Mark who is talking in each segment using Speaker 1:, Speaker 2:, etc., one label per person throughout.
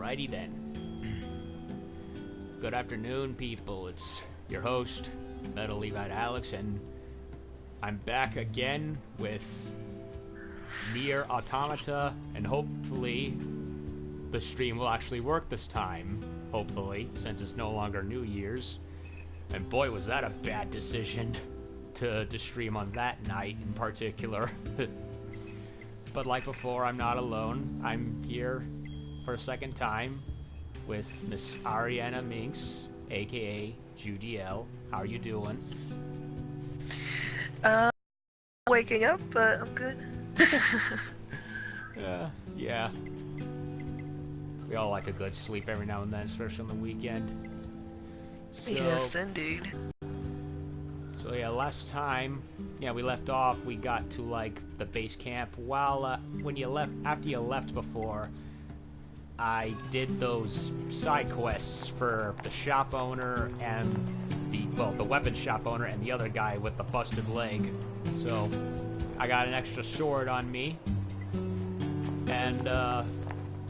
Speaker 1: Alrighty then. Good afternoon, people. It's your host, Metal Levite Alex, and I'm back again with NieR Automata, and hopefully the stream will actually work this time. Hopefully, since it's no longer New Year's. And boy, was that a bad decision to stream on that night in particular. But like before, I'm not alone. I'm here for a second time with Miss Ariana Minx, aka Judy L. How are you doing?
Speaker 2: Waking up, but I'm good.
Speaker 1: Yeah. We all like a good sleep every now and then, especially on the weekend. So,
Speaker 2: yes, indeed.
Speaker 1: So yeah, last time, we left off. We got to like the base camp. While after you left before, I did those side quests for the shop owner and the weapon shop owner and the other guy with the busted leg. So I got an extra sword on me, and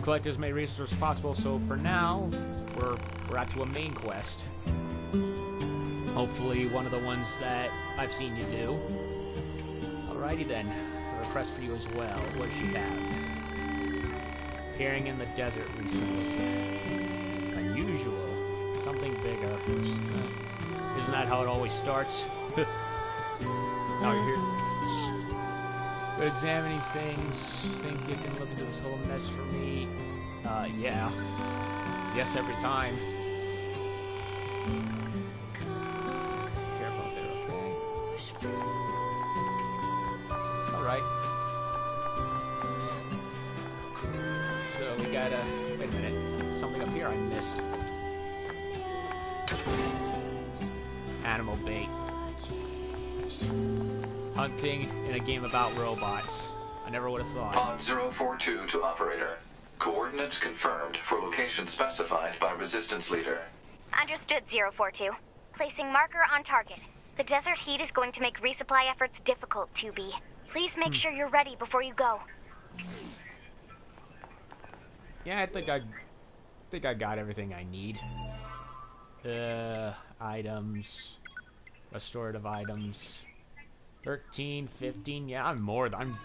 Speaker 1: collect as many resources as possible. So for now, we're out to a main quest. Hopefully one of the ones that I've seen you do. Alrighty then, a request for you as well. What does she have? Appearing in the desert recently. Unusual. Something bigger. Isn't that how it always starts? Now you're here. Good examining things. Think you can look into this whole mess for me? Yeah. Yes, every time. Alright. So we gotta... Wait a minute. Something up here I missed. Animal bait. Hunting in a game about robots. I never would have thought.
Speaker 3: Pod 042 to operator. Coordinates confirmed for location specified by Resistance Leader.
Speaker 4: Understood, 042. Placing marker on target. The desert heat is going to make resupply efforts difficult, 2B. Please make sure you're ready before you go.
Speaker 1: Yeah, I think I got everything I need. Items. Restorative items. 13, 15, yeah, I'm more than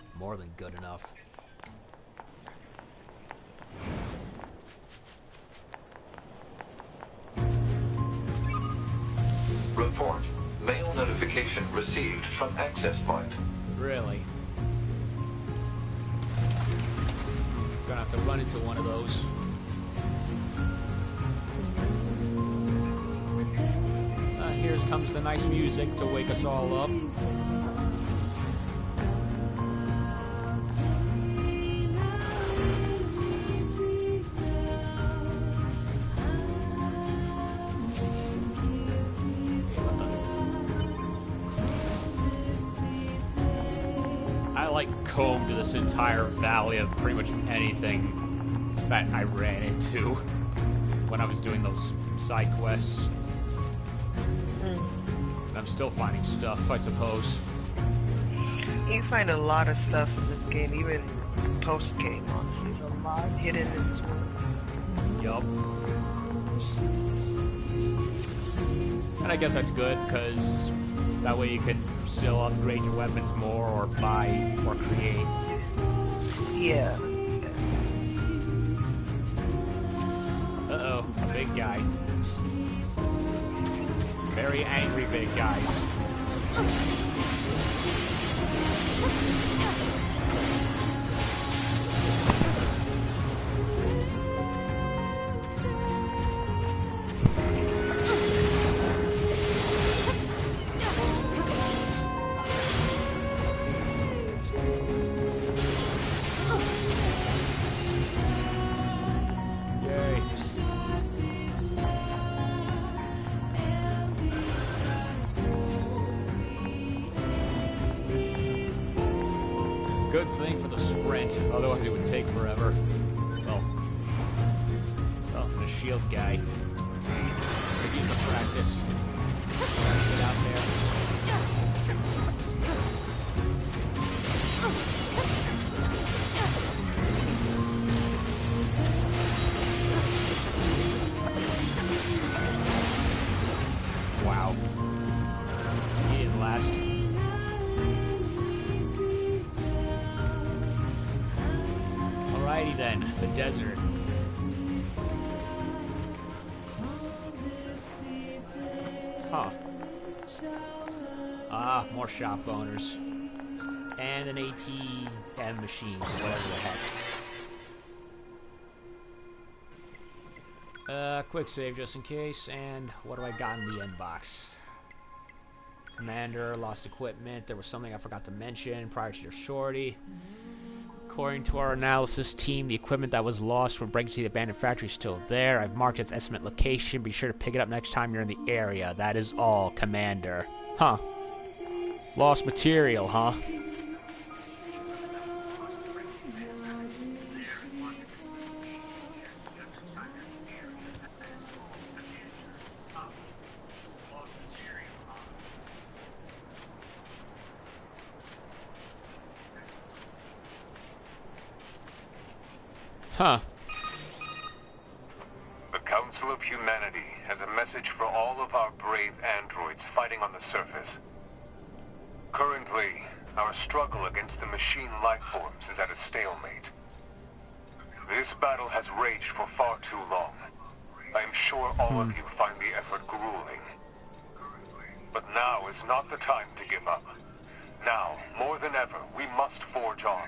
Speaker 1: good enough.
Speaker 3: Report. Mail notification received from access point.
Speaker 1: Really? Gonna have to run into one of those. Here comes the nice music to wake us all up. I like combed this entire valley of pretty much anything that I ran into when I was doing those side quests. And I'm still finding stuff, I suppose.
Speaker 2: You find a lot of stuff in this game, even post-game, honestly. There's a lot hidden in this one.
Speaker 1: Yup. And I guess that's good, because that way you can still upgrade your weapons more, or buy, or create.
Speaker 2: Yeah.
Speaker 1: Uh-oh, a big guy. Very angry big guys. Good thing for the sprint, otherwise it would take forever. Oh, the shield guy. Could use the practice. Get out there. desert. Huh. Ah, more shop owners. And an ATM machine, whatever the heck. Quick save just in case, and what do I got in the inbox? Commander, lost equipment, there was something I forgot to mention prior to your sortie. According to our analysis team, the equipment that was lost from breaking to the abandoned factory is still there. I've marked its estimate location, be sure to pick it up next time you're in the area. That is all, Commander. Huh. Lost material, huh? Huh.
Speaker 5: The Council of Humanity has a message for all of our brave androids fighting on the surface. Currently, our struggle against the machine lifeforms is at a stalemate. This battle has raged for far too long. I am sure all of you find the effort grueling. But now is not the time to give up. Now, more than ever, we must forge on.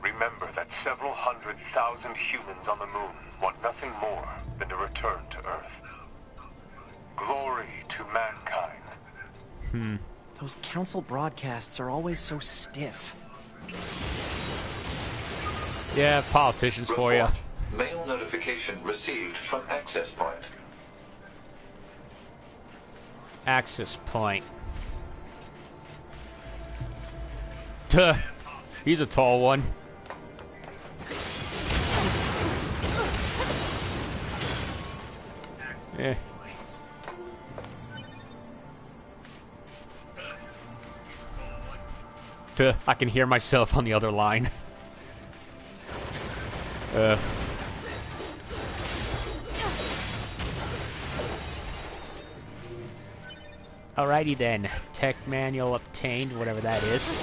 Speaker 5: Remember that several 100,000 humans on the moon want nothing more than to return to Earth. Glory to mankind.
Speaker 6: Those council broadcasts are always so stiff.
Speaker 1: Yeah, politicians for you.
Speaker 3: Report. Mail notification received from access point.
Speaker 1: Access point. Tuh. He's a tall one. Yeah. Tuh. I can hear myself on the other line. Alrighty then. Tech manual obtained, whatever that is.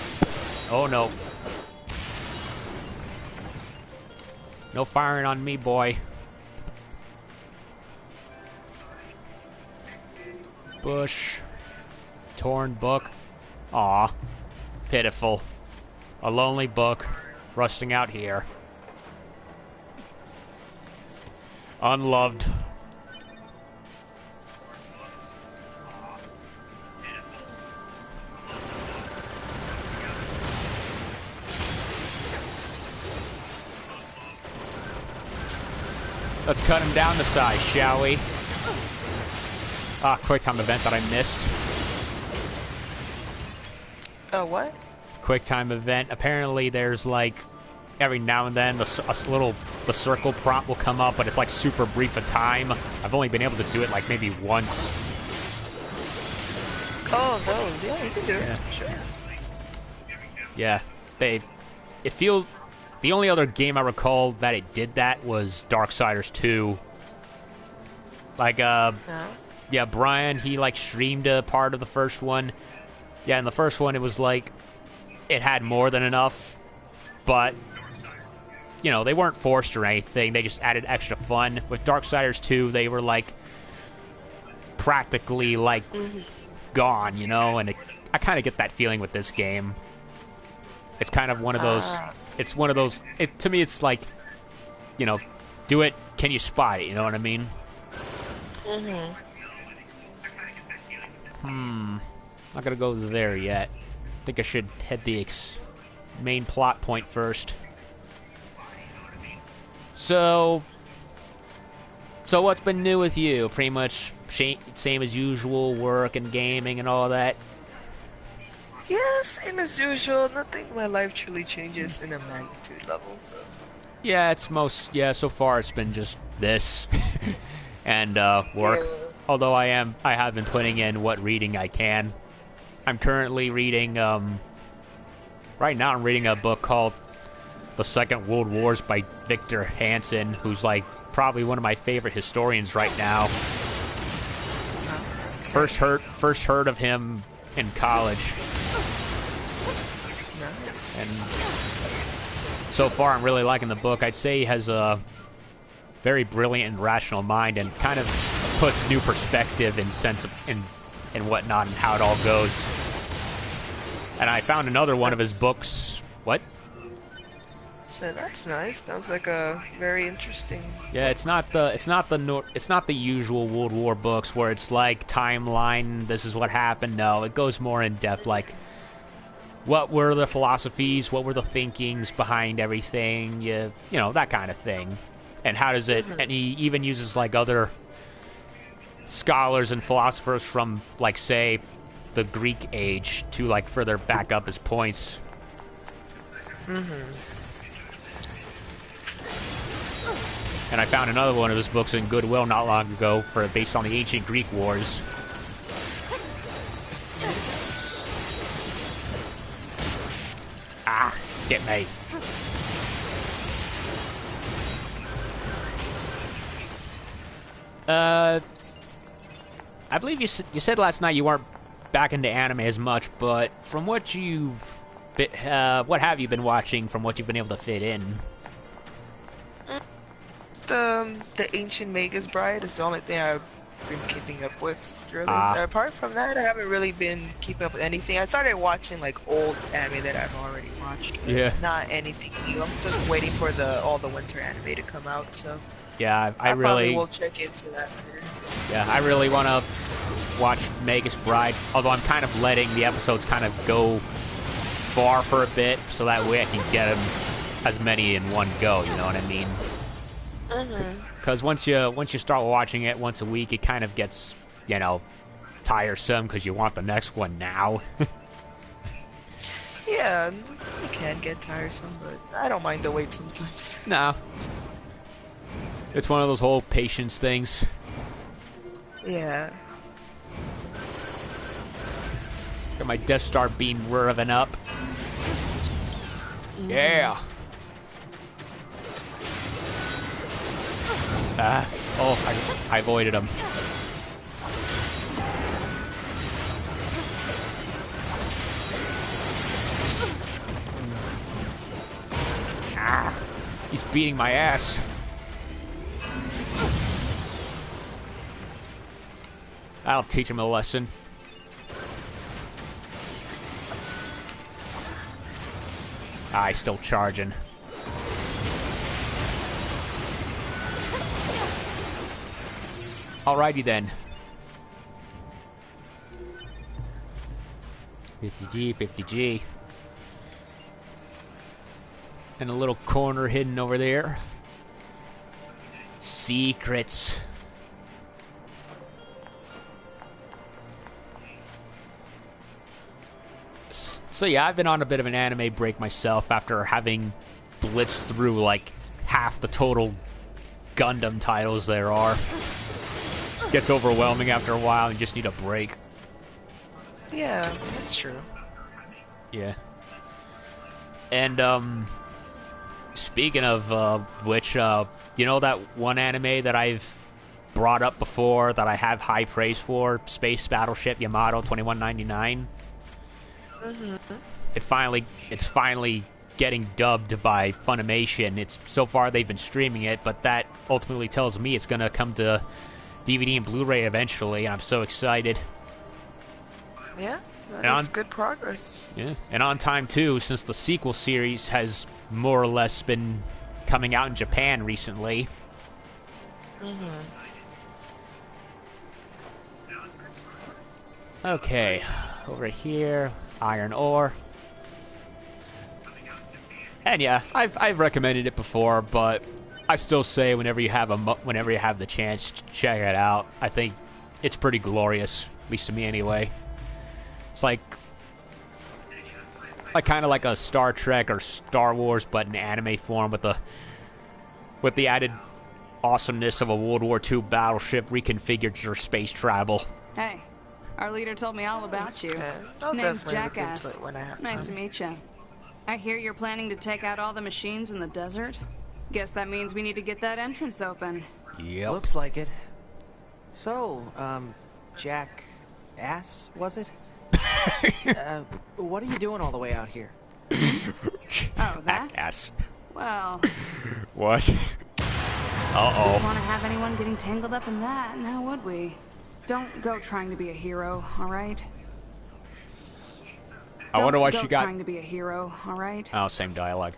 Speaker 1: Oh no. No firing on me, boy. Bush. Torn book. Aw. Pitiful. A lonely book. Rusting out here. Unloved. Let's cut him down to size, shall we? Ah, quick time event that I missed.
Speaker 2: What?
Speaker 1: Quick time event. Apparently there's like, every now and then, the circle prompt will come up, but it's like super brief a time. I've only been able to do it like maybe once.
Speaker 2: Oh, those. Yeah, you can do it. Sure.
Speaker 1: Yeah. It feels... The only other game I recall that it did that was Darksiders 2. Like, yeah, Brian, he, like, streamed a part of the first one. Yeah, in the first one, it was, like, it had more than enough, but, you know, they weren't forced or anything. They just added extra fun. With Darksiders 2, they were, like, practically, like, gone, you know? And I kind of get that feeling with this game. It's kind of one of those... It's one of those... to me, it's like, you know, do it, can you spot it, you know what I mean? Not gonna go there yet. I think I should head the main plot point first. So what's been new with you? Pretty much same as usual, work and gaming and all that?
Speaker 2: Yeah, same as usual. Nothing in my life truly changes in a magnitude level, so...
Speaker 1: Yeah, so far it's been just this. and, work.
Speaker 2: Yeah.
Speaker 1: Although I have been putting in what reading I can. I'm currently reading, right now I'm reading a book called The Second World Wars by Victor Hansen, who's, like, probably one of my favorite historians right now. First heard of him in college.
Speaker 2: Nice.
Speaker 1: And so far I'm really liking the book. I'd say he has a very brilliant and rational mind, and kind of puts new perspective and sense of and whatnot, and how it all goes. And I found another one of his books. What?
Speaker 2: So that's nice. Sounds like a very interesting.
Speaker 1: Yeah, it's not the usual World War books where it's like timeline. This is what happened. No, it goes more in depth. Like, what were the philosophies? What were the thinkings behind everything? You know, that kind of thing. And how does it? And he even uses like other scholars and philosophers from, like, say, the Greek age to like further back up his points. And I found another one of his books in Goodwill not long ago, based on the ancient Greek wars. Ah, get me. I believe you said last night you weren't back into anime as much, but from what what have you been watching from what you've been able to fit in?
Speaker 2: The Ancient Magus Bride is the only thing I've been keeping up with, really. Apart from that, I haven't really been keeping up with anything. I started watching like old anime that I've already watched.
Speaker 1: Yeah.
Speaker 2: Not anything new. I'm still waiting for all the winter anime to come out, so
Speaker 1: yeah, I really
Speaker 2: probably will check into that later.
Speaker 1: Yeah, I really want to watch Magus Bride, although I'm kind of letting the episodes kind of go far for a bit, so that way I can get them as many in one go, you know what I mean? Because once you start watching it once a week, it kind of gets, you know, tiresome because you want the next one now.
Speaker 2: Yeah, it can get tiresome, but I don't mind the wait sometimes.
Speaker 1: No. It's one of those whole patience things.
Speaker 2: Yeah.
Speaker 1: Got my Death Star beam revving up. Yeah. I avoided him. Ah, he's beating my ass. I'll teach him a lesson. He's still charging. Alrighty then. 50G, 50G. And a little corner hidden over there. Secrets. So yeah, I've been on a bit of an anime break myself after having blitzed through like half the total Gundam titles there are. Gets overwhelming after a while and you just need a break.
Speaker 2: Yeah, that's true.
Speaker 1: Yeah. And speaking of which, you know that one anime that I've brought up before that I have high praise for, Space Battleship Yamato 2199? It's finally getting dubbed by Funimation. So far they've been streaming it, but that ultimately tells me it's gonna come to DVD and Blu-ray eventually, and I'm so excited.
Speaker 2: Yeah, that's good progress.
Speaker 1: Yeah, and on time too, since the sequel series has more or less been coming out in Japan recently. Okay, over here, iron ore. And yeah, I've recommended it before, but I still say whenever you have the chance, check it out. I think it's pretty glorious, at least to me anyway. It's like kind of like a Star Trek or Star Wars, but in anime form, with the added awesomeness of a World War II battleship reconfigured for space travel.
Speaker 7: Hey, our leader told me all about you.
Speaker 2: I'll
Speaker 7: Name's
Speaker 2: definitely look
Speaker 7: Jackass.
Speaker 2: into it when I have
Speaker 7: Nice to
Speaker 2: time.
Speaker 7: meet you. I hear you're planning to take out all the machines in the desert. Guess that means we need to get that entrance open.
Speaker 1: Yep.
Speaker 6: Looks like it. So, Jackass, was it? What are you doing all the way out here?
Speaker 7: Oh, that?
Speaker 1: Jackass.
Speaker 7: Well,
Speaker 1: What?
Speaker 7: wouldn't
Speaker 1: Uh-oh.
Speaker 7: want to have anyone getting tangled up in that, now would we? Don't go trying to be a hero, all right?
Speaker 1: I wonder why
Speaker 7: Don't
Speaker 1: she
Speaker 7: go
Speaker 1: got...
Speaker 7: trying to be a hero, all right?
Speaker 1: Oh, same dialogue.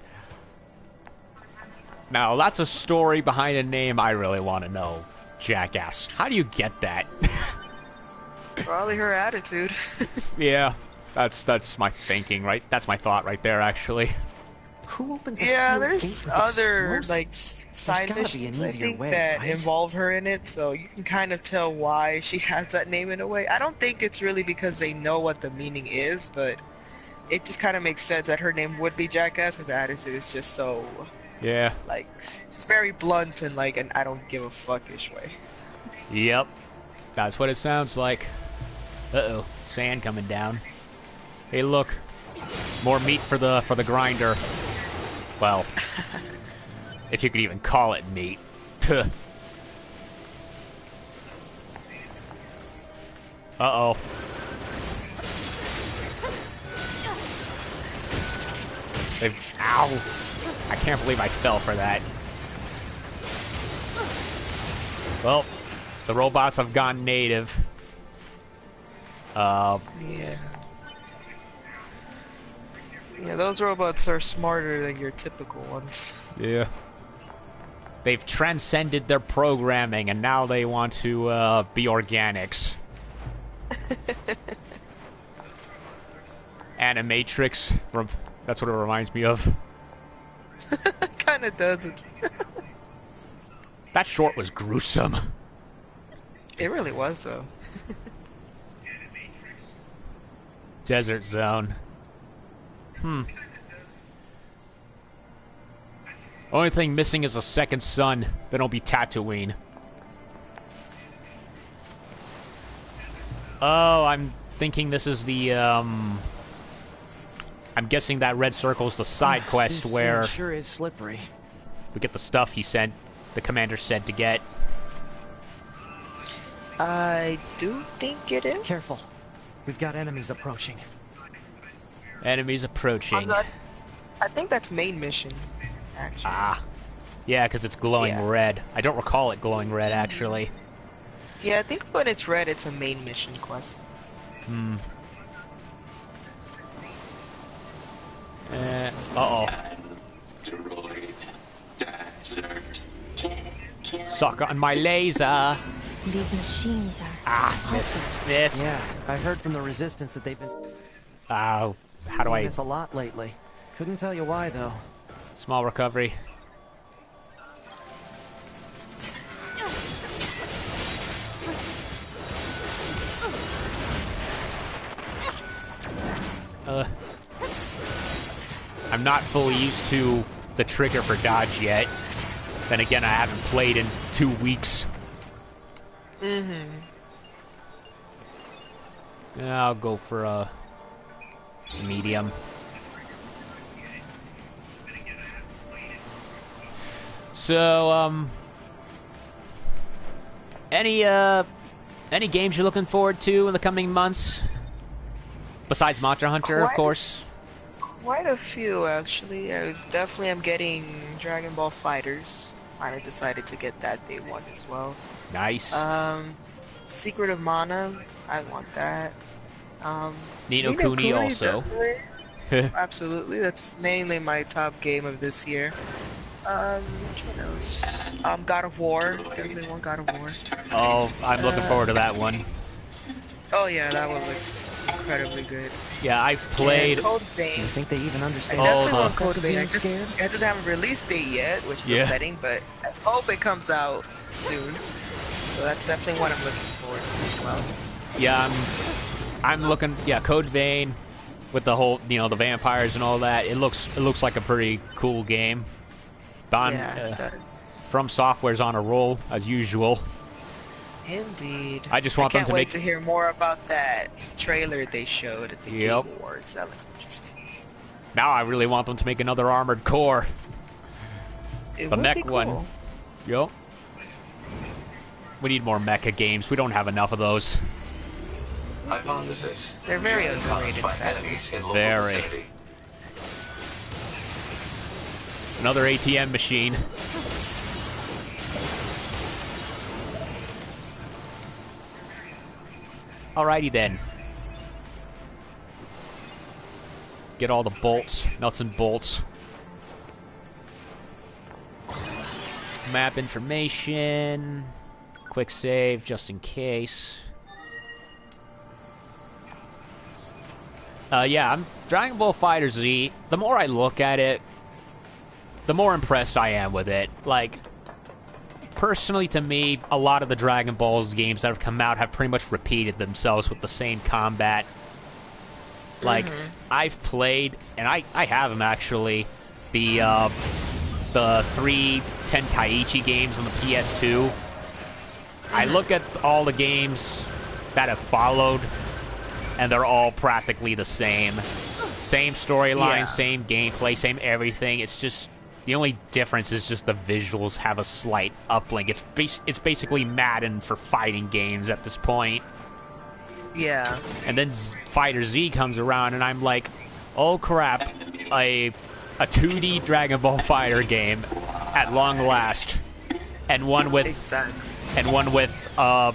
Speaker 1: Now, that's a story behind a name I really want to know. Jackass. How do you get that?
Speaker 2: Probably her attitude.
Speaker 1: Yeah, that's my thinking, right? That's my thought right there, actually.
Speaker 6: Who opens a
Speaker 2: Yeah,
Speaker 6: sealed
Speaker 2: there's
Speaker 6: gate with
Speaker 2: other
Speaker 6: explosives?
Speaker 2: like side
Speaker 6: gotta be an
Speaker 2: missions I
Speaker 6: easier
Speaker 2: think
Speaker 6: way,
Speaker 2: that
Speaker 6: right?
Speaker 2: involve her in it, so you can kind of tell why she has that name in a way. I don't think it's really because they know what the meaning is, but it just kind of makes sense that her name would be Jackass because her attitude is just so
Speaker 1: Yeah.
Speaker 2: like just very blunt and like an I don't give a fuckish way.
Speaker 1: Yep. That's what it sounds like. Uh-oh. Sand coming down. Hey, look. More meat for the grinder. Well, if you could even call it meat. Tuh. Uh-oh. Ow! I can't believe I fell for that. Well, the robots have gone native.
Speaker 2: Yeah. Yeah, those robots are smarter than your typical ones.
Speaker 1: Yeah. They've transcended their programming, and now they want to be organics. Animatrix, that's what it reminds me of.
Speaker 2: Kinda does it.
Speaker 1: That short was gruesome.
Speaker 2: It really was though.
Speaker 1: Desert Zone. Only thing missing is a second sun. Then it'll be Tatooine. Oh, I'm thinking this is the, I'm guessing that red circle is the side quest
Speaker 6: This
Speaker 1: where
Speaker 6: sand sure is slippery.
Speaker 1: we get the stuff he sent, the commander said to get.
Speaker 2: I do think it is.
Speaker 6: Careful. We've got enemies approaching.
Speaker 1: Enemies approaching.
Speaker 2: I think that's main mission, actually.
Speaker 1: Ah. Yeah, because it's glowing
Speaker 2: Yeah.
Speaker 1: red. I don't recall it glowing red, actually.
Speaker 2: Yeah, I think when it's red, it's a main mission quest.
Speaker 1: Uh-oh. Suck on my laser.
Speaker 8: These machines are...
Speaker 1: Ah, missed.
Speaker 6: Yeah, I heard from the Resistance that they've been
Speaker 1: Oh, how do
Speaker 6: doing
Speaker 1: I...
Speaker 6: this a lot lately. Couldn't tell you why, though.
Speaker 1: Small recovery. I'm not fully used to the trigger for dodge yet. Then again, I haven't played in 2 weeks. Yeah, I'll go for a medium. So, any games you're looking forward to in the coming months? Besides Monster Hunter, of course.
Speaker 2: Quite a few, actually. I definitely am getting Dragon Ball Fighters. I decided to get that day one as well.
Speaker 1: Nice.
Speaker 2: Secret of Mana. I want that.
Speaker 1: Ni no Kuni also.
Speaker 2: definitely. Absolutely. That's mainly my top game of this year. Which one else? God of War. Definitely want God of War.
Speaker 1: Oh, I'm looking forward to that one.
Speaker 2: Oh yeah, that one looks incredibly good.
Speaker 1: Yeah, I've played...
Speaker 2: And Code
Speaker 6: Do
Speaker 2: Vein.
Speaker 6: you think they even understand?
Speaker 2: I definitely
Speaker 1: the-
Speaker 2: want Code Vein.
Speaker 6: Being scared?
Speaker 2: It doesn't have a release date yet, which is
Speaker 1: Yeah.
Speaker 2: upsetting, but I hope it comes out soon. So that's definitely what I'm looking forward to as well.
Speaker 1: Yeah, I'm looking... Yeah, Code Vein with the whole, the vampires and all that. It looks like a pretty cool game.
Speaker 2: Yeah, it does.
Speaker 1: From Software's on a roll, as usual.
Speaker 2: Indeed.
Speaker 1: I just want them
Speaker 2: can't
Speaker 1: to
Speaker 2: wait
Speaker 1: make-
Speaker 2: to hear more about that trailer they showed at the
Speaker 1: Yep.
Speaker 2: Game Awards. That looks interesting.
Speaker 1: Now I really want them to make another Armored Core.
Speaker 2: It
Speaker 1: The
Speaker 2: would
Speaker 1: mech
Speaker 2: be cool.
Speaker 1: one. Yup. We need more mecha games. We don't have enough of those.
Speaker 3: Hypothesis.
Speaker 2: They're very
Speaker 3: Giant
Speaker 2: underrated,
Speaker 3: codified
Speaker 2: sadly.
Speaker 3: enemies in local
Speaker 1: Very.
Speaker 3: vicinity.
Speaker 1: Another ATM machine. Alrighty then. Get all the bolts, nuts and bolts. Map information. Quick save, just in case. Yeah, Dragon Ball FighterZ. The more I look at it, the more impressed I am with it. Like, personally, to me, a lot of the Dragon Balls games that have come out have pretty much repeated themselves with the same combat. Like, I've played, and I have them actually, the 3 Tenkaichi games on the PS2. I look at all the games that have followed, and they're all practically the same. Same storyline, same gameplay, same everything. It's just, the only difference is just the visuals have a slight uplink. It's basically Madden for fighting games at this point.
Speaker 2: Yeah.
Speaker 1: And then Fighter Z comes around, and I'm like, oh crap, a 2D Dragon Ball Fighter game at long last, and one with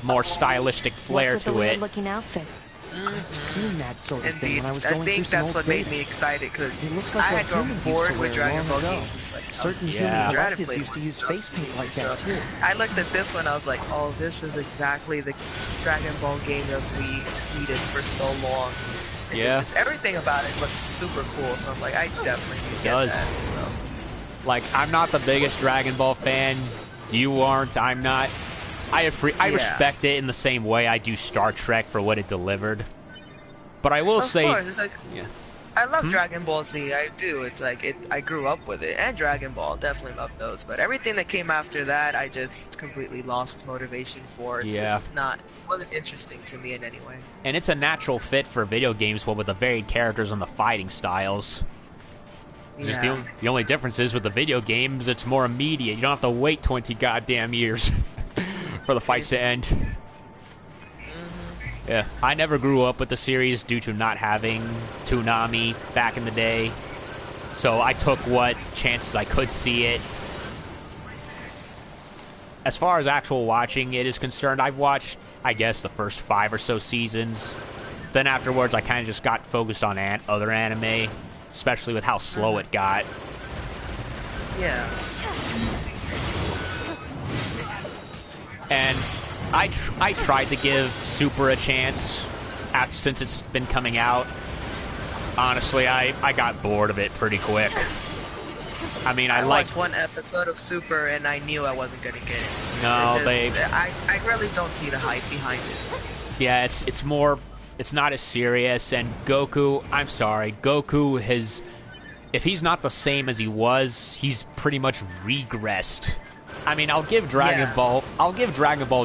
Speaker 1: more stylistic flair
Speaker 8: What's with
Speaker 1: to
Speaker 8: the
Speaker 1: it.
Speaker 8: weird-looking outfits?
Speaker 6: I've seen that sort of
Speaker 2: And
Speaker 6: thing when I was going through some
Speaker 2: that's
Speaker 6: old
Speaker 2: what made
Speaker 6: data.
Speaker 2: me excited, because
Speaker 6: It looks
Speaker 2: I
Speaker 6: like
Speaker 2: had
Speaker 6: what
Speaker 2: grown
Speaker 6: humans used
Speaker 2: bored
Speaker 6: to
Speaker 2: with
Speaker 6: wear
Speaker 2: Dragon
Speaker 6: long
Speaker 2: Ball
Speaker 6: ago.
Speaker 2: games. It's like,
Speaker 6: Certain
Speaker 1: Yeah.
Speaker 6: human
Speaker 2: Try to
Speaker 6: electives
Speaker 2: play
Speaker 6: used to
Speaker 2: one
Speaker 6: use
Speaker 2: stuff
Speaker 6: face paint like
Speaker 2: so
Speaker 6: that too.
Speaker 2: I looked at this one, I was like, oh, this is exactly the Dragon Ball game that we needed for so long. It just, everything about it looks super cool, so I'm like, I definitely need to get that. So.
Speaker 1: Like, I'm not the biggest Dragon Ball fan. You aren't. I'm not. I respect it in the same way I do Star Trek for what it delivered. But I will say,
Speaker 2: of course, it's like, I love Dragon Ball Z. I do. It's like I grew up with it, and Dragon Ball, definitely love those. But everything that came after that, I just completely lost motivation for. It's just wasn't interesting to me in any way.
Speaker 1: And it's a natural fit for video games, but with the varied characters and the fighting styles. Just the only difference is with the video games, it's more immediate. You don't have to wait 20 goddamn years for the fights to end. Yeah, I never grew up with the series due to not having Toonami back in the day. So I took what chances I could see it. As far as actual watching it is concerned, I've watched, I guess, the first 5 or so seasons. Then afterwards, I kind of just got focused on other anime, especially with how slow it got.
Speaker 2: Yeah.
Speaker 1: And I tried to give Super a chance since it's been coming out. Honestly, I got bored of it pretty quick. I mean, I liked
Speaker 2: watched one episode of Super and I knew I wasn't gonna get it.
Speaker 1: No,
Speaker 2: I really don't see the hype behind it.
Speaker 1: Yeah, it's not as serious. And Goku, I'm sorry, Goku has, if he's not the same as he was, he's pretty much regressed. I mean, I'll give Dragon Ball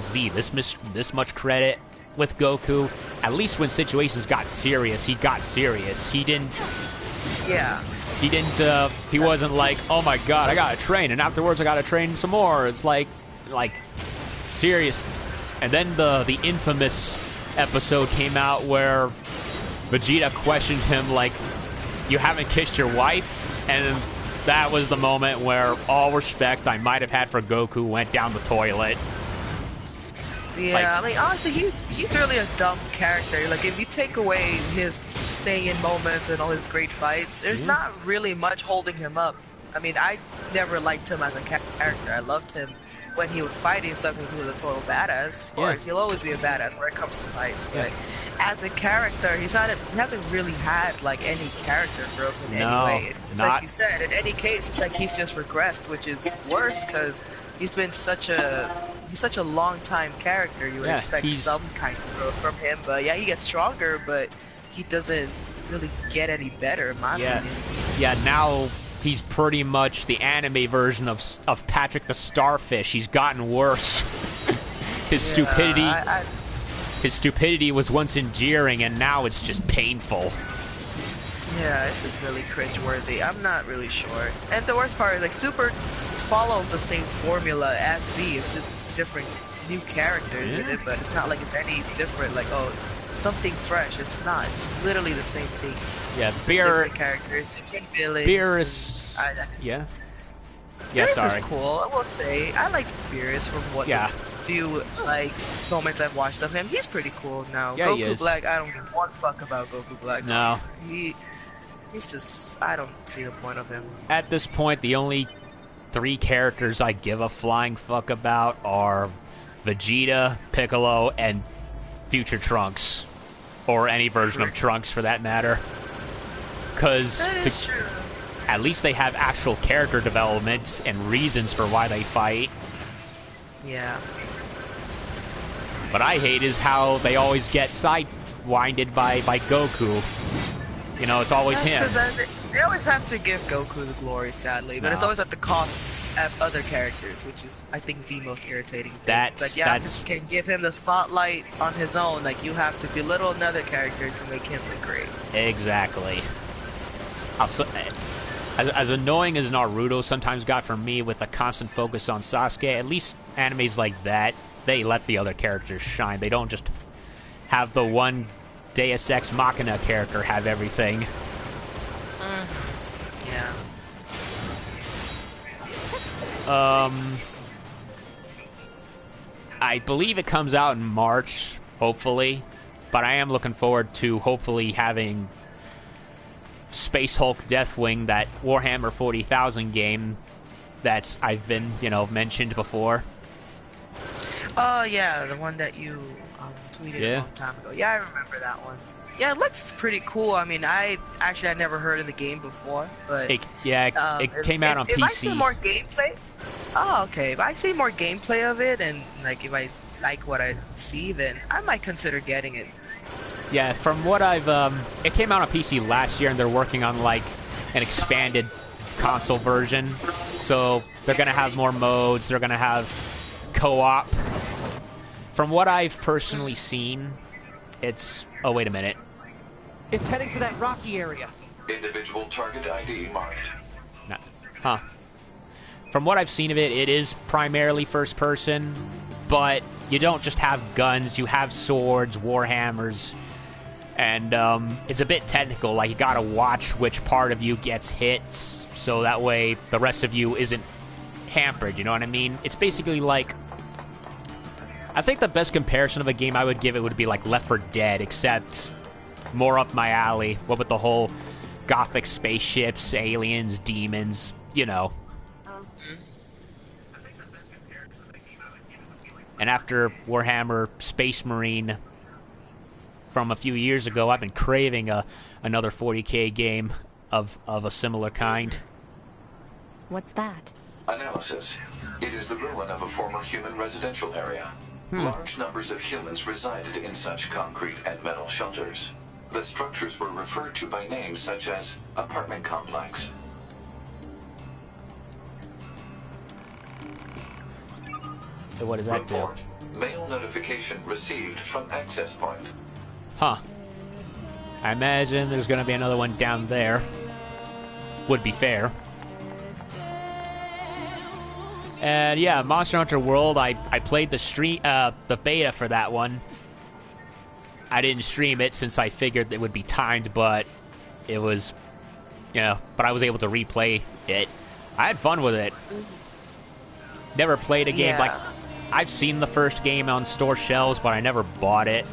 Speaker 1: Z this much credit with Goku. At least when situations got serious, he got serious. He didn't.
Speaker 2: Yeah.
Speaker 1: He didn't. He wasn't like, oh my god, I gotta train, and afterwards I gotta train some more. It's like serious. And then the infamous episode came out where Vegeta questioned him like, "You haven't kissed your wife?" And that was the moment where all respect I might have had for Goku went down the toilet.
Speaker 2: Yeah, I mean, honestly, he's really a dumb character. Like, if you take away his Saiyan moments and all his great fights, there's not really much holding him up. I mean, I never liked him as a character. I loved him when he was fighting stuff because he was a total badass. Of course, he'll always be a badass when it comes to fights. But as a character, he hasn't really had like any character growth in any way. It's like you said, in any case, it's like he's just regressed, which is worse because he's been such a long time character. You would expect some kind of growth from him, but he gets stronger, but he doesn't really get any better in my opinion.
Speaker 1: Yeah, now he's pretty much the anime version of Patrick the Starfish. He's gotten worse. His stupidity was once endearing, and now it's just painful.
Speaker 2: Yeah, this is really cringeworthy. I'm not really sure. And the worst part is, like, Super follows the same formula as Z. It's just different new characters with it, but it's not like it's any different, like, oh, it's something fresh. It's not. It's literally the same thing.
Speaker 1: Yeah,
Speaker 2: it's different characters, different villains.
Speaker 1: Yeah,
Speaker 2: Beerus
Speaker 1: sorry.
Speaker 2: is cool. I will say I like Beerus from what
Speaker 1: Yeah.
Speaker 2: the few like moments I've watched of him. He's pretty cool now.
Speaker 1: Yeah, he
Speaker 2: Goku
Speaker 1: is.
Speaker 2: Black, I don't give one fuck about Goku Black.
Speaker 1: No.
Speaker 2: Honestly. He's just, I don't see the point of him.
Speaker 1: At this point, the only 3 characters I give a flying fuck about are Vegeta, Piccolo, and future Trunks. Or any version of Trunks, for that matter. Because
Speaker 2: That is true.
Speaker 1: at least they have actual character development and reasons for why they fight.
Speaker 2: Yeah.
Speaker 1: What I hate is how they always get sidewinded by Goku. You know, it's always him.
Speaker 2: Because they always have to give Goku the glory, sadly. But it's
Speaker 1: No.
Speaker 2: always at the cost of other characters, which is, I think, the most irritating thing.
Speaker 1: That's-
Speaker 2: It's like, yeah, just can't give him the spotlight on his own. Like, you have to belittle another character to make him look great.
Speaker 1: Exactly. As annoying as Naruto sometimes got for me with a constant focus on Sasuke, at least animes like that, they let the other characters shine. They don't just have the one Deus Ex Machina character have everything.
Speaker 2: Yeah.
Speaker 1: I believe it comes out in March, hopefully, but I am looking forward to hopefully having Space Hulk Deathwing, that Warhammer 40,000 game that's I've been, mentioned before.
Speaker 2: Oh, yeah, the one that you tweeted a long time ago. Yeah, I remember that one. Yeah, it looks pretty cool. I mean, I never heard of the game before, but
Speaker 1: It came out on PC.
Speaker 2: If I see more gameplay, okay. If I see more gameplay of it, and like if I like what I see, then I might consider getting it.
Speaker 1: Yeah, from what I've, it came out on PC last year, and they're working on like an expanded console version. So they're gonna have more modes. They're gonna have co-op. From what I've personally seen, it's. Oh, wait a minute.
Speaker 6: It's heading for that rocky area.
Speaker 3: Individual target ID marked.
Speaker 1: No. Huh. From what I've seen of it, it is primarily first person, but you don't just have guns, you have swords, warhammers, and it's a bit technical. Like, you gotta watch which part of you gets hit, so that way the rest of you isn't hampered, you know what I mean? It's basically like... I think the best comparison of a game I would give it would be like Left 4 Dead, except more up my alley. What with the whole gothic spaceships, aliens, demons, you know. And after Warhammer Space Marine from a few years ago, I've been craving another 40K game of a similar kind.
Speaker 8: What's that?
Speaker 3: Analysis. It is the ruin of a former human residential area. Large numbers of humans resided in such concrete and metal shelters. The structures were referred to by names such as apartment complex.
Speaker 1: So what does that do?
Speaker 3: Report. Mail notification received from access point.
Speaker 1: Huh. I imagine there's gonna be another one down there. Would be fair. And yeah, Monster Hunter World, I played the beta for that one. I didn't stream it since I figured it would be timed, but it was, but I was able to replay it. I had fun with it. Never played a game like... I've seen the first game on store shelves, but I never bought it.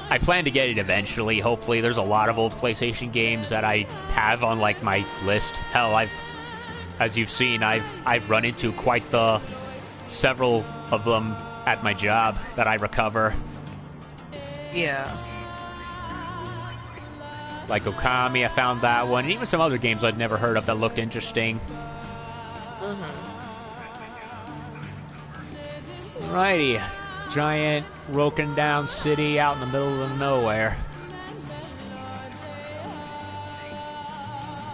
Speaker 1: I plan to get it eventually, hopefully. There's a lot of old PlayStation games that I have on, like, my list. Hell, as you've seen, I've run into quite the several of them at my job that I recover.
Speaker 2: Yeah.
Speaker 1: Like Okami, I found that one, and even some other games I'd never heard of that looked interesting. Alrighty, giant broken down city out in the middle of nowhere.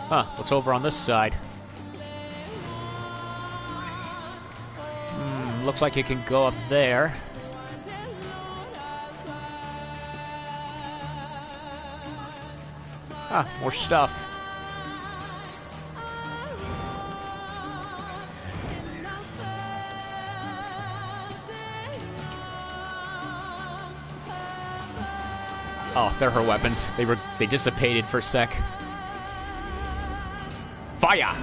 Speaker 1: Huh, what's over on this side? Looks like it can go up there. Ah, more stuff. Oh, they're her weapons. They dissipated for a sec. Fire!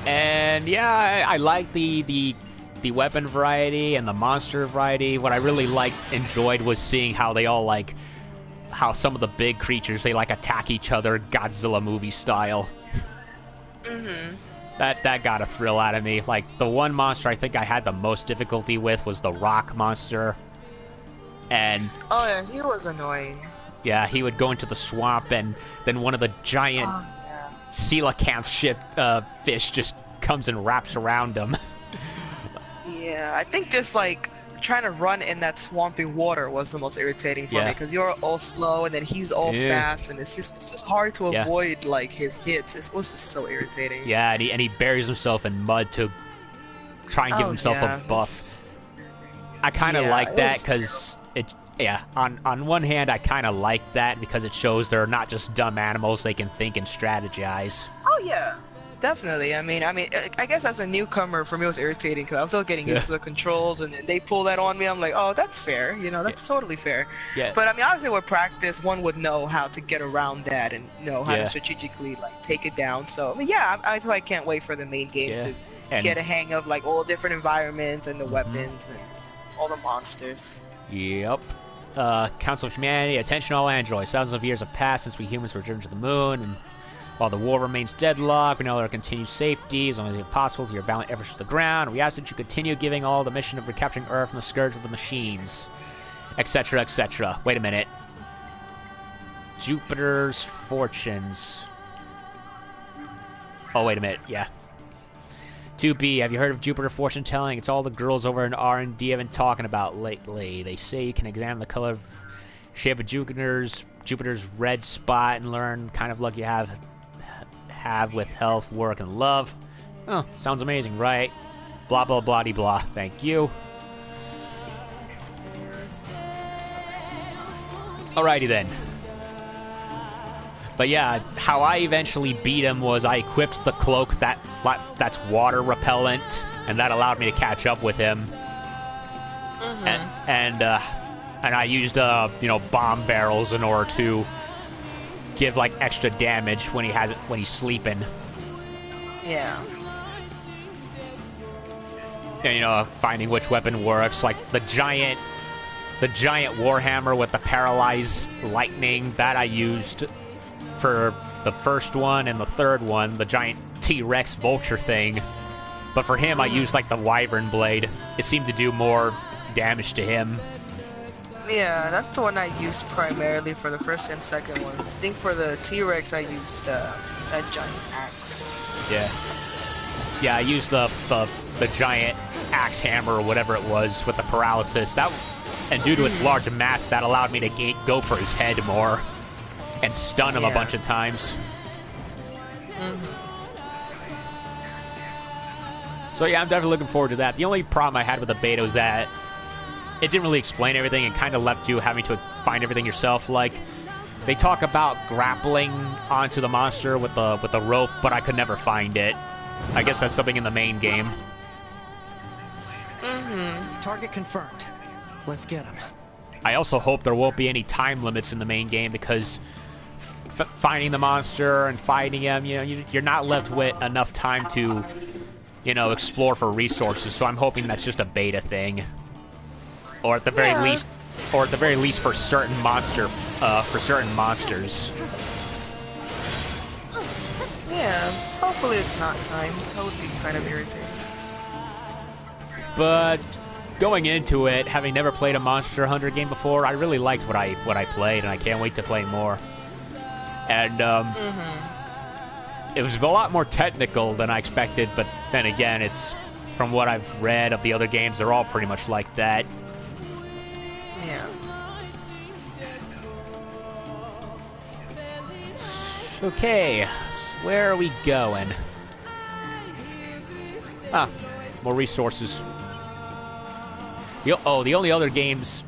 Speaker 1: And yeah, I like the weapon variety and the monster variety. What I really enjoyed was seeing how they all how some of the big creatures, they attack each other Godzilla movie style.
Speaker 2: Mm-hmm.
Speaker 1: That got a thrill out of me. Like, the one monster I think I had the most difficulty with was the rock monster. And
Speaker 2: oh yeah, he was annoying.
Speaker 1: Yeah, he would go into the swamp, and then one of the giant coelacanth fish just comes and wraps around him.
Speaker 2: Yeah, I think just trying to run in that swampy water was the most irritating for me, because you're all slow and then he's all fast, and it's just hard to avoid his hits. It was just so irritating.
Speaker 1: Yeah, and he buries himself in mud to try and give himself a buff. I kind of like that because on one hand I kind of like that because it shows they're not just dumb animals; they can think and strategize.
Speaker 2: Oh yeah. Definitely. I mean, I guess as a newcomer, for me, it was irritating because I was still getting used to the controls, and they pull that on me. I'm like, oh, that's fair. That's totally fair. Yeah. But I mean, obviously, with practice, one would know how to get around that and know how to strategically take it down. So, I mean, I can't wait for the main game to get a hang of all the different environments and the weapons and all the monsters.
Speaker 1: Yep. Council of Humanity, attention all androids. Thousands of years have passed since we humans were driven to the moon, and while the war remains deadlocked, we know there are continued safety as long as it's possible to your valiant efforts to the ground. We ask that you continue giving all the mission of recapturing Earth from the scourge of the machines, etc., etc. Wait a minute. Jupiter's fortunes. Oh, wait a minute. Yeah. 2B, have you heard of Jupiter fortune telling? It's all the girls over in R&D have been talking about lately. They say you can examine the color, shape of Jupiter's red spot and learn kind of luck you have with health, work, and love. Oh, sounds amazing, right? Blah, blah, blah, blah. Thank you. Alrighty then. But yeah, how I eventually beat him was I equipped the cloak that's water repellent, and that allowed me to catch up with him. Mm-hmm. And I used bomb barrels in order to give extra damage when he's sleeping.
Speaker 2: Yeah.
Speaker 1: And finding which weapon works, like the giant warhammer with the paralyzed lightning that I used for the first one and the third one, the giant T-Rex vulture thing. But for him, I used the wyvern blade. It seemed to do more damage to him.
Speaker 2: Yeah, that's the one I used primarily for the first and second one. I think for the T-Rex, I used that giant axe.
Speaker 1: Yeah, I used the giant axe hammer or whatever it was with the paralysis. And due to its large mass, that allowed me to go for his head more and stun him a bunch of times. So yeah, I'm definitely looking forward to that. The only problem I had with the beta was that it didn't really explain everything and kind of left you having to find everything yourself. They talk about grappling onto the monster with the rope, but I could never find it. I guess that's something in the main game.
Speaker 6: Target confirmed. Let's get him.
Speaker 1: I also hope there won't be any time limits in the main game, because finding the monster and fighting him, you're not left with enough time to, explore for resources. So I'm hoping that's just a beta thing. Or at the very least, for certain monsters.
Speaker 2: Yeah, hopefully it's not timed. That would be kind of irritating.
Speaker 1: But going into it, having never played a Monster Hunter game before, I really liked what I played, and I can't wait to play more. And it was a lot more technical than I expected, but then again, it's from what I've read of the other games, they're all pretty much like that.
Speaker 2: Yeah.
Speaker 1: Okay, where are we going? Ah, more resources. The only other games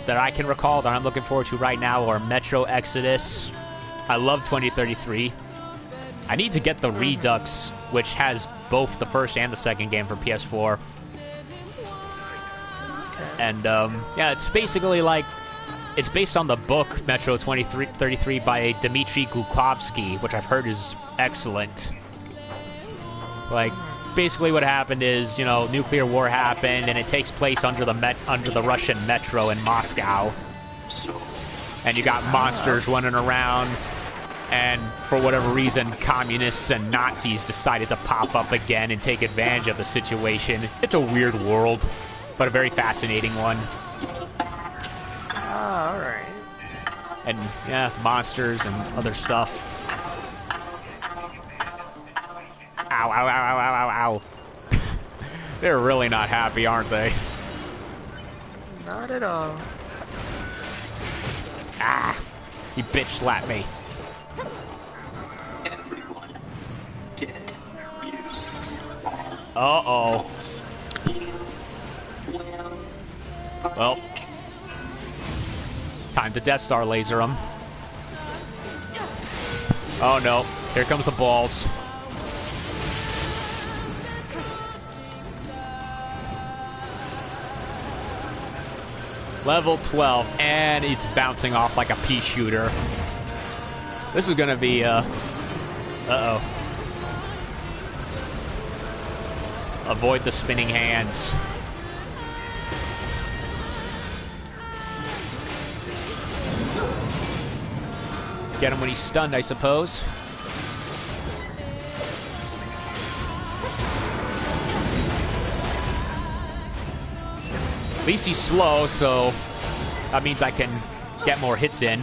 Speaker 1: that I can recall that I'm looking forward to right now are Metro Exodus. I love 2033. I need to get the Redux, which has both the first and the second game for PS4. And yeah, it's basically it's based on the book Metro 2033 by Dmitry Glukhovsky, which I've heard is excellent. Like, basically what happened is, you know, nuclear war happened, and it takes place under the Russian metro in Moscow. And you got monsters running around, and for whatever reason, communists and Nazis decided to pop up again and take advantage of the situation. It's a weird world, but a very fascinating one.
Speaker 2: Ah, alright.
Speaker 1: And, yeah, monsters and other stuff. Ow, ow, ow, ow, ow, ow, ow. They're really not happy, aren't they?
Speaker 2: Not at all.
Speaker 1: Ah! He bitch slapped me.
Speaker 3: Everyone dead.
Speaker 1: Uh-oh. Well. Time to Death Star laser him. Oh no. Here comes the balls. Level 12, and it's bouncing off like a pea shooter. This is gonna be, uh-oh. Avoid the spinning hands. Get him when he's stunned, I suppose. At least he's slow, so that means I can get more hits in.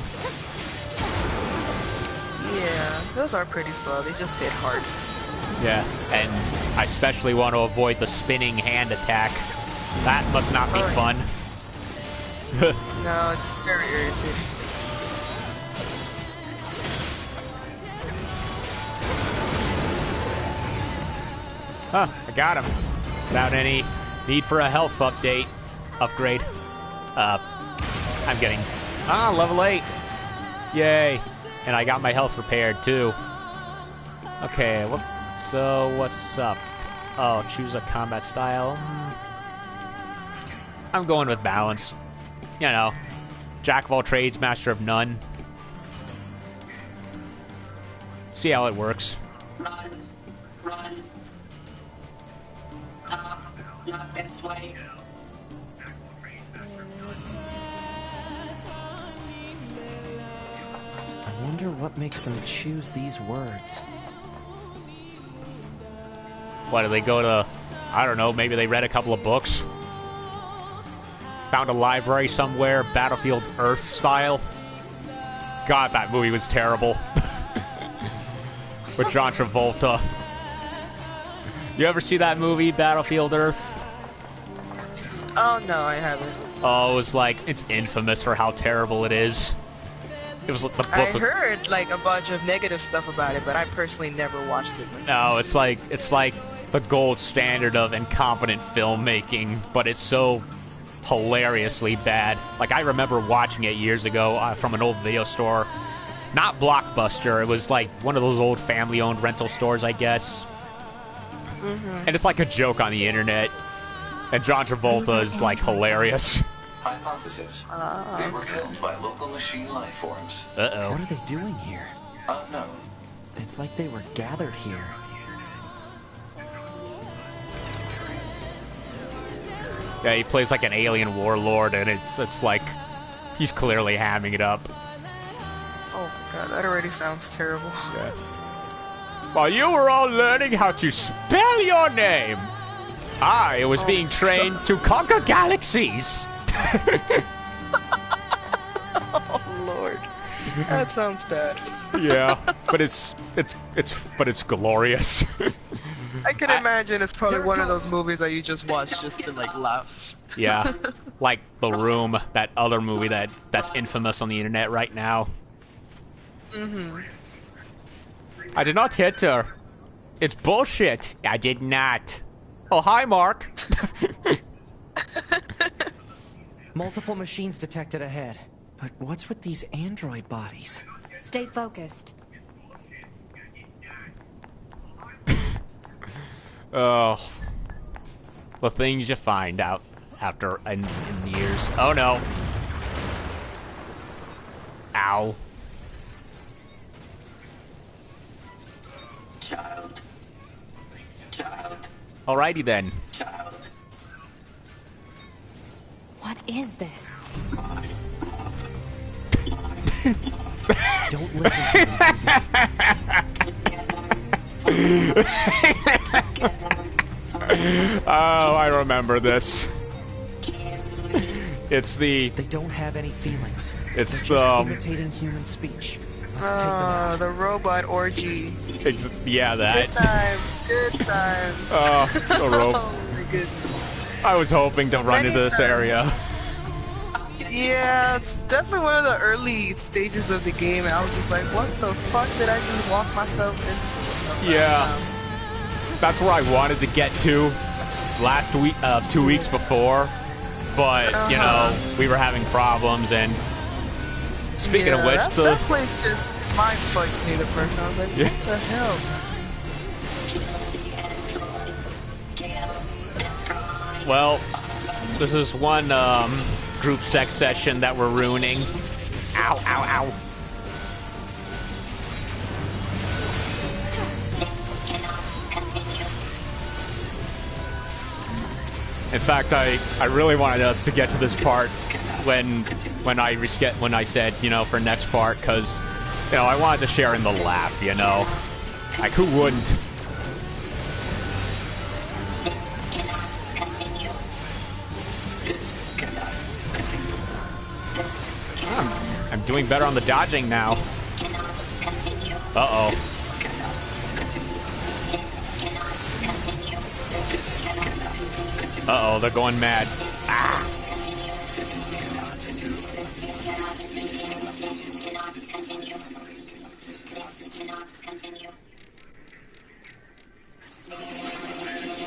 Speaker 2: Yeah, those are pretty slow. They just hit hard.
Speaker 1: Yeah, and I especially want to avoid the spinning hand attack. That must not be fun.
Speaker 2: No, it's very irritating.
Speaker 1: Huh, I got him. Without any need for a health upgrade. I'm getting... level 8. Yay. And I got my health repaired, too. Okay, so what's up? Oh, choose a combat style. I'm going with balance. You know, jack of all trades, master of none. See how it works.
Speaker 9: Run. Not this way.
Speaker 6: I wonder what makes them choose these words.
Speaker 1: What, do they go to... I don't know, maybe they read a couple of books? Found a library somewhere, Battlefield Earth style? God, that movie was terrible. With John Travolta. You ever see that movie, Battlefield Earth?
Speaker 2: Oh, no, I haven't.
Speaker 1: Oh, it was like... It's infamous for how terrible it is. It was like the book...
Speaker 2: I heard, like, a bunch of negative stuff about it, but I personally never watched it myself.
Speaker 1: No, it's like the gold standard of incompetent filmmaking, but it's so hilariously bad. Like, I remember watching it years ago from an old video store. Not Blockbuster, it was like one of those old family-owned rental stores, I guess. And it's like a joke on the internet. And John Travolta is, like, hilarious.
Speaker 3: Hypothesis. They were killed by local machine life forms.
Speaker 1: Uh-oh.
Speaker 6: What are they doing here?
Speaker 3: Unknown.
Speaker 6: It's like they were gathered here.
Speaker 1: Yeah, he plays like an alien warlord, and it's like... He's clearly hamming it up.
Speaker 2: Oh, God, that already sounds terrible.
Speaker 1: Yeah. While you were all learning how to spell your name, I was being trained to conquer galaxies.
Speaker 2: Oh, Lord. That sounds bad.
Speaker 1: Yeah, but it's glorious.
Speaker 2: I can imagine it's probably one of those movies that you just watch just to, like, laugh.
Speaker 1: Yeah, like The Room, that other movie that's infamous on the internet right now. I did not hit her. It's bullshit. I did not. Oh, hi, Mark.
Speaker 6: Multiple machines detected ahead. But what's with these android bodies?
Speaker 8: Stay focused.
Speaker 1: Oh. The things you find out after in years. Oh, no. Ow.
Speaker 9: Child.
Speaker 1: Alrighty then.
Speaker 8: What is this?
Speaker 6: Don't listen to them.
Speaker 1: Oh, I remember this. It's the...
Speaker 6: They don't have any feelings.
Speaker 1: It's
Speaker 6: They're just imitating human speech. Let's take them out.
Speaker 2: The robot orgy.
Speaker 1: Yeah, that.
Speaker 2: Good times, good times.
Speaker 1: Oh, the rope.
Speaker 2: Oh my goodness.
Speaker 1: I was hoping to run into this area.
Speaker 2: Yeah, it's definitely one of the early stages of the game, and I was just like, what the fuck did I just walk myself into?
Speaker 1: Yeah. That's where I wanted to get to last week, 2 weeks before. But, you know, we were having problems, and speaking of which,
Speaker 2: that place just mind fucked me the first time. I was like, what the hell?
Speaker 1: Well, this is one group sex session that we're ruining. Ow, ow, ow. In fact, I really wanted us to get to this part when I said, you know, for next part, because, you know, I wanted to share in the laugh, you know. Like, who wouldn't? I'm doing better on the dodging now. Uh-oh. Uh-oh, they're going mad. Ah!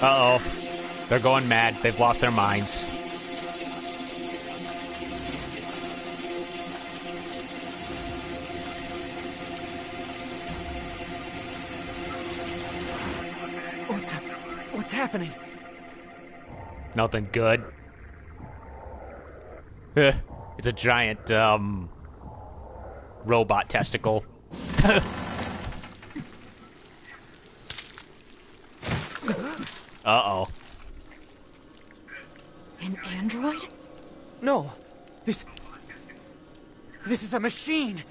Speaker 1: Uh-oh. They're going mad. They've lost their minds.
Speaker 6: What's happening?
Speaker 1: Nothing good. It's a giant, robot testicle. Uh-oh.
Speaker 8: An android?
Speaker 6: No. This is a machine.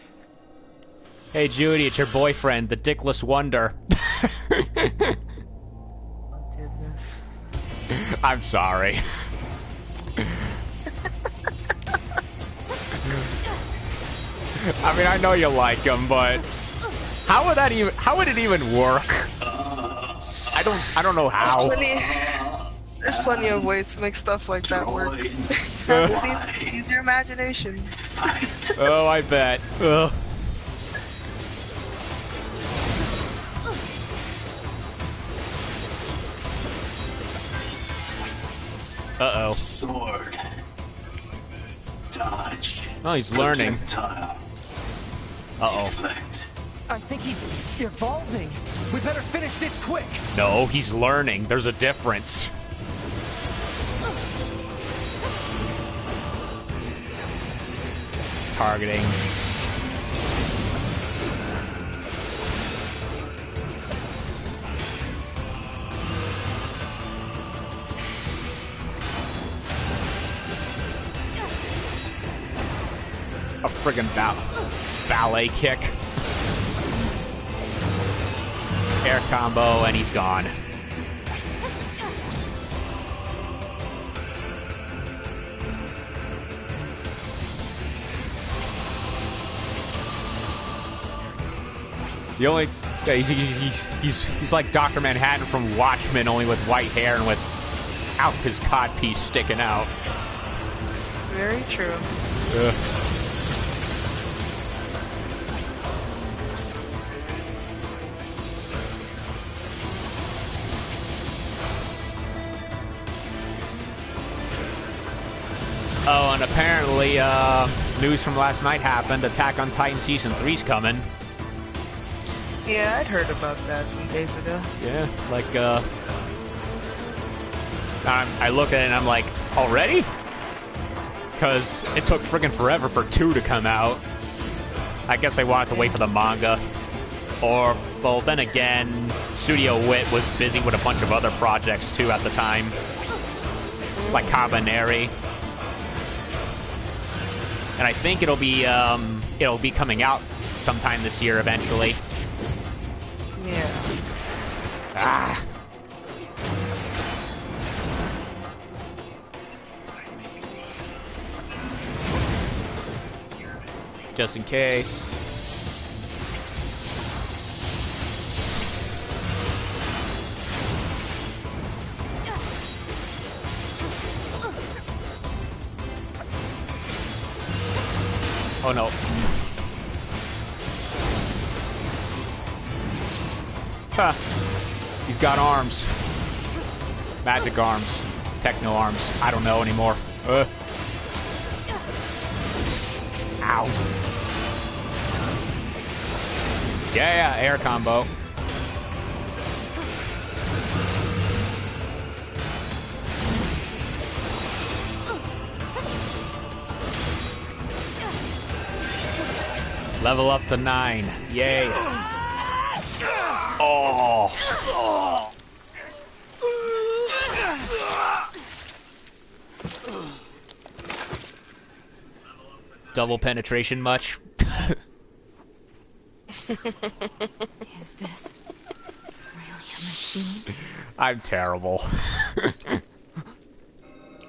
Speaker 1: Hey, Judy, it's your boyfriend, the Dickless Wonder.
Speaker 2: Goodness.
Speaker 1: I'm sorry. I mean, I know you like him, but how would it even work? I don't know how.
Speaker 2: There's plenty of ways to make stuff like that work. Use your imagination.
Speaker 1: Oh, I bet. Ugh. Uh-oh.
Speaker 3: Sword. Dodge.
Speaker 1: Oh, he's learning.
Speaker 3: Projectile.
Speaker 1: Uh-oh.
Speaker 3: Deflect.
Speaker 6: I think he's evolving. We better finish this quick.
Speaker 1: No, he's learning. There's a difference. Targeting. A friggin' ballet kick. Air combo, and he's gone. The only he's like Dr. Manhattan from Watchmen, only with white hair and without his codpiece sticking out.
Speaker 2: Very true.
Speaker 1: Oh, and apparently, news from last night happened. Attack on Titan Season 3's coming.
Speaker 2: Yeah, I'd heard about that some days ago.
Speaker 1: Yeah, like, I look at it and I'm like, already? Because it took friggin' forever for 2 to come out. I guess they wanted to wait for the manga. Or, well, then again, Studio Wit was busy with a bunch of other projects too at the time, like Cabaneri. And I think it'll be coming out sometime this year eventually.
Speaker 2: Yeah.
Speaker 1: Ah. Just in case. Oh no. Huh. He's got arms. Magic arms. Techno arms. I don't know anymore. Ow. Yeah, air combo. Level up to 9. Yay. Oh. Double penetration much?
Speaker 8: Is this really a machine?
Speaker 1: I'm terrible.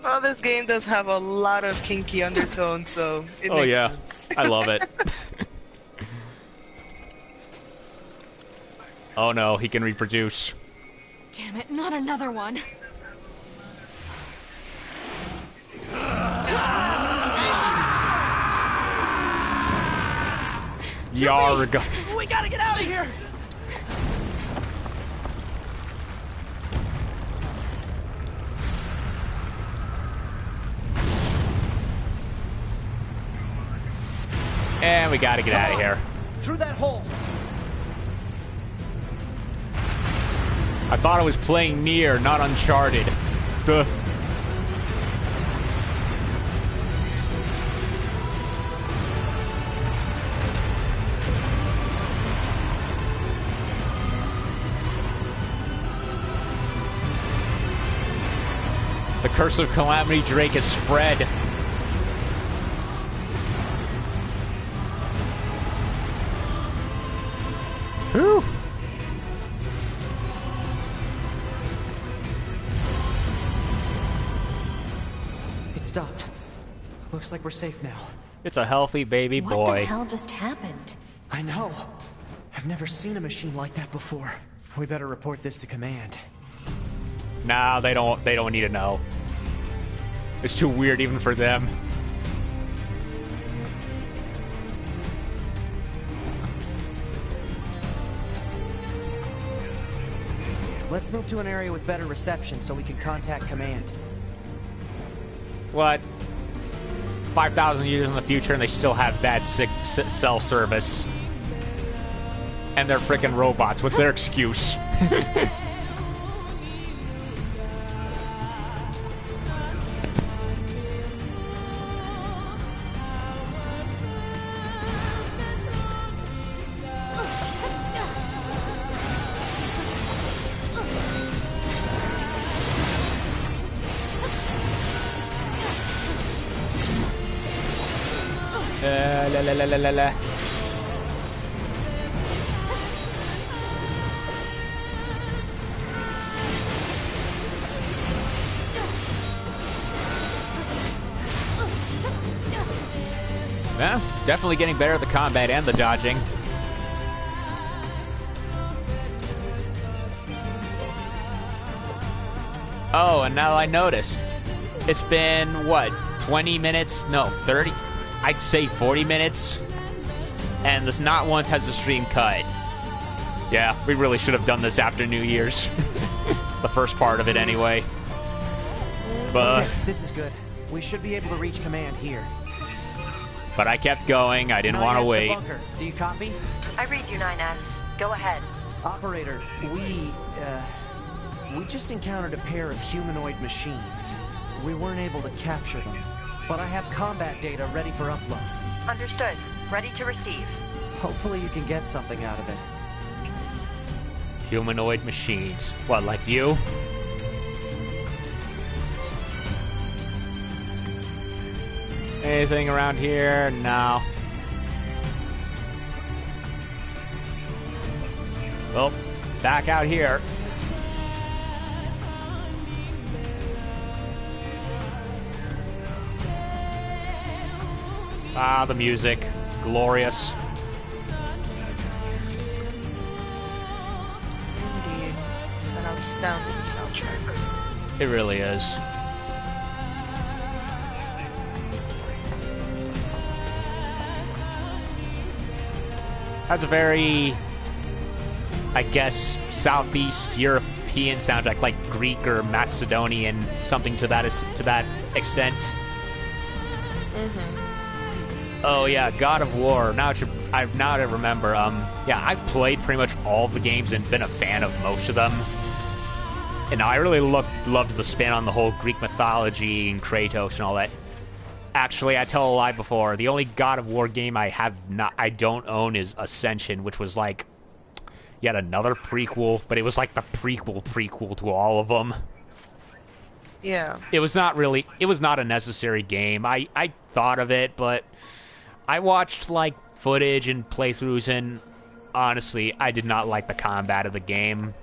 Speaker 2: Well, this game does have a lot of kinky undertones, so it makes sense.
Speaker 1: I love it. Oh no, he can reproduce.
Speaker 8: Damn it, not another one.
Speaker 1: Yarg.
Speaker 6: We gotta get out of here!
Speaker 1: And we gotta get out of here.
Speaker 6: Through that hole.
Speaker 1: I thought I was playing NieR, not Uncharted. Duh. The curse of Calamity Drake has spread. Whew.
Speaker 6: It stopped. Looks like we're safe now.
Speaker 1: It's a healthy baby boy.
Speaker 8: What the hell just happened?
Speaker 6: I know. I've never seen a machine like that before. We better report this to command.
Speaker 1: Nah, they don't need to know. It's too weird even for them.
Speaker 6: Let's move to an area with better reception so we can contact command.
Speaker 1: What? 5,000 years in the future and they still have bad cell service. And they're freaking robots. What's their excuse? La. Yeah, definitely getting better at the combat and the dodging. Oh, and now I noticed. It's been, what, 20 minutes? No, 30? I'd say 40 minutes. And this not once has the stream cut. Yeah, we really should have done this after New Year's. The first part of it, anyway. But...
Speaker 6: Okay, this is good. We should be able to reach command here.
Speaker 1: But I kept going. I didn't want to wait.
Speaker 6: Bunker. Do you copy?
Speaker 9: I read you, 9S. Go ahead.
Speaker 6: Operator, we just encountered a pair of humanoid machines. We weren't able to capture them, but I have combat data ready for upload.
Speaker 9: Understood. Ready to receive.
Speaker 6: Hopefully you can get something out of it.
Speaker 1: Humanoid machines. What, like you? Anything around here? No. Well, back out here. Ah, the music. Glorious.
Speaker 2: Indeed. It's an outstanding soundtrack.
Speaker 1: It really is. Has a very, I guess, Southeast European soundtrack, like Greek or Macedonian, something to that extent. Oh yeah, God of War. Now I remember. Yeah, I've played pretty much all of the games and been a fan of most of them. And I really loved the spin on the whole Greek mythology and Kratos and all that. Actually, I tell a lie before. The only God of War game I don't own is Ascension, which was like yet another prequel, but it was like the prequel to all of them.
Speaker 2: Yeah.
Speaker 1: It was not a necessary game. I thought of it, but I watched like footage and playthroughs, and honestly, I did not like the combat of the game.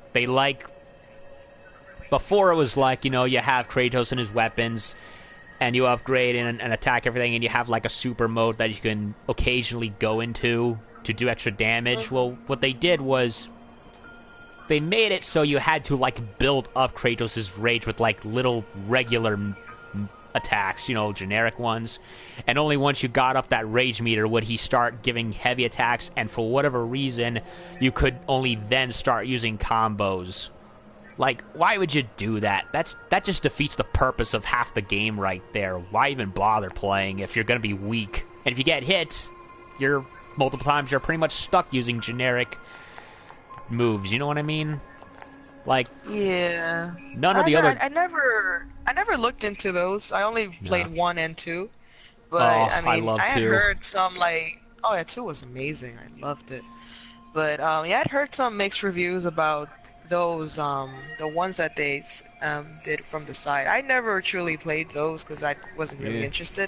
Speaker 1: Before it was like, you know, you have Kratos and his weapons, and you upgrade and attack everything, and you have like a super mode that you can occasionally go into to do extra damage. Well, what they did was they made it so you had to like build up Kratos' rage with like little regular attacks, you know, generic ones. And only once you got up that rage meter would he start giving heavy attacks, and for whatever reason, you could only then start using combos. Like, why would you do that? That just defeats the purpose of half the game right there. Why even bother playing if you're going to be weak? And if you get hit, multiple times, you're pretty much stuck using generic moves. You know what I mean? Like,
Speaker 2: yeah.
Speaker 1: None of the other.
Speaker 2: I never looked into those. I only played 1 and 2. But I mean, I had
Speaker 1: 2.
Speaker 2: heard some like, oh yeah, 2 was amazing. I loved it. But yeah, I'd heard some mixed reviews about those, the ones that they did from the side. I never truly played those because I wasn't really interested.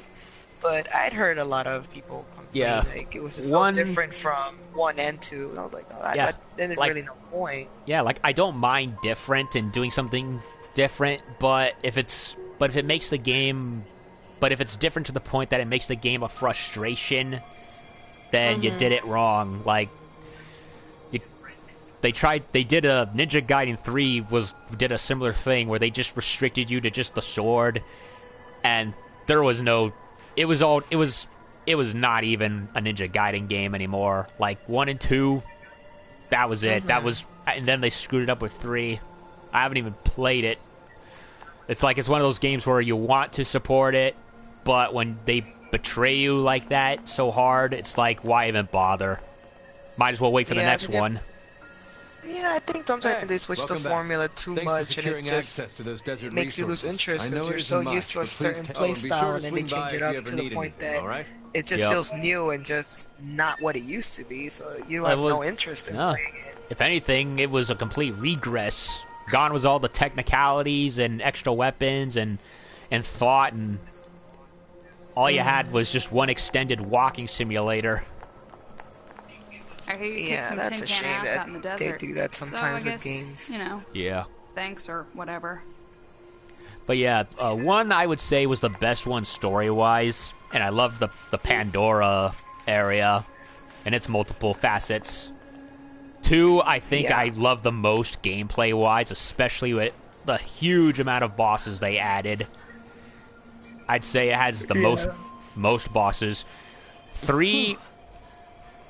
Speaker 2: But I'd heard a lot of people complain like it was just so different from 1 and 2. And I was like, oh, I didn't really no point.
Speaker 1: Yeah, like I don't mind different and doing something different, but if it's different to the point that it makes the game a frustration, then you did it wrong. Like they did a Ninja Gaiden 3 did a similar thing where they just restricted you to just the sword, and there was no, it was not even a Ninja Gaiden game anymore. Like 1 and 2, that was it. That was, and then they screwed it up with 3. I haven't even played it. It's like it's one of those games where you want to support it, but when they betray you like that so hard, it's like, why even bother? Might as well wait for the next one.
Speaker 2: Yeah, I think sometimes they switch the formula too much, and it just makes you lose interest because you're so used to a certain playstyle, and then they change it up to the point that it just feels new and just not what it used to be, so you have no interest in playing it.
Speaker 1: If anything, it was a complete regress. Gone was all the technicalities and extra weapons and thought, and all you had was just one extended walking simulator.
Speaker 7: I hear you kick some tin can ass out in the desert.
Speaker 2: They do that sometimes
Speaker 7: so I guess,
Speaker 2: with games.
Speaker 7: You know.
Speaker 1: Yeah.
Speaker 7: Thanks or whatever.
Speaker 1: But yeah, 1 I would say was the best one story-wise, and I love the Pandora area and its multiple facets. 2, I think I love the most gameplay-wise, especially with the huge amount of bosses they added. I'd say it has the most bosses. 3...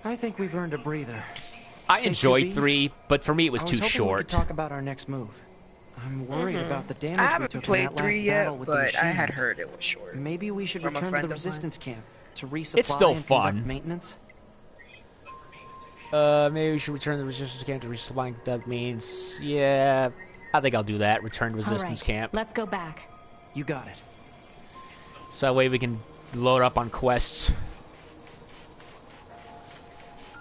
Speaker 6: I think we've earned a breather.
Speaker 1: I enjoyed 3, but for me it was too short.
Speaker 6: We could talk about our next move. I'm worried about the damage
Speaker 2: I
Speaker 6: we
Speaker 2: haven't
Speaker 6: took
Speaker 2: played
Speaker 6: in that
Speaker 2: 3
Speaker 6: last
Speaker 2: yet,
Speaker 6: battle with the
Speaker 2: but
Speaker 6: machines.
Speaker 2: I had heard it was short.
Speaker 6: Maybe we should return to the resistance camp to resupply
Speaker 1: It's still
Speaker 6: and
Speaker 1: fun.
Speaker 6: conduct maintenance.
Speaker 1: Maybe we should return to the resistance camp to resupply and conduct means. Yeah, I think I'll do that. Return to resistance camp.
Speaker 8: Let's go back.
Speaker 6: You got it.
Speaker 1: So that way we can load up on quests.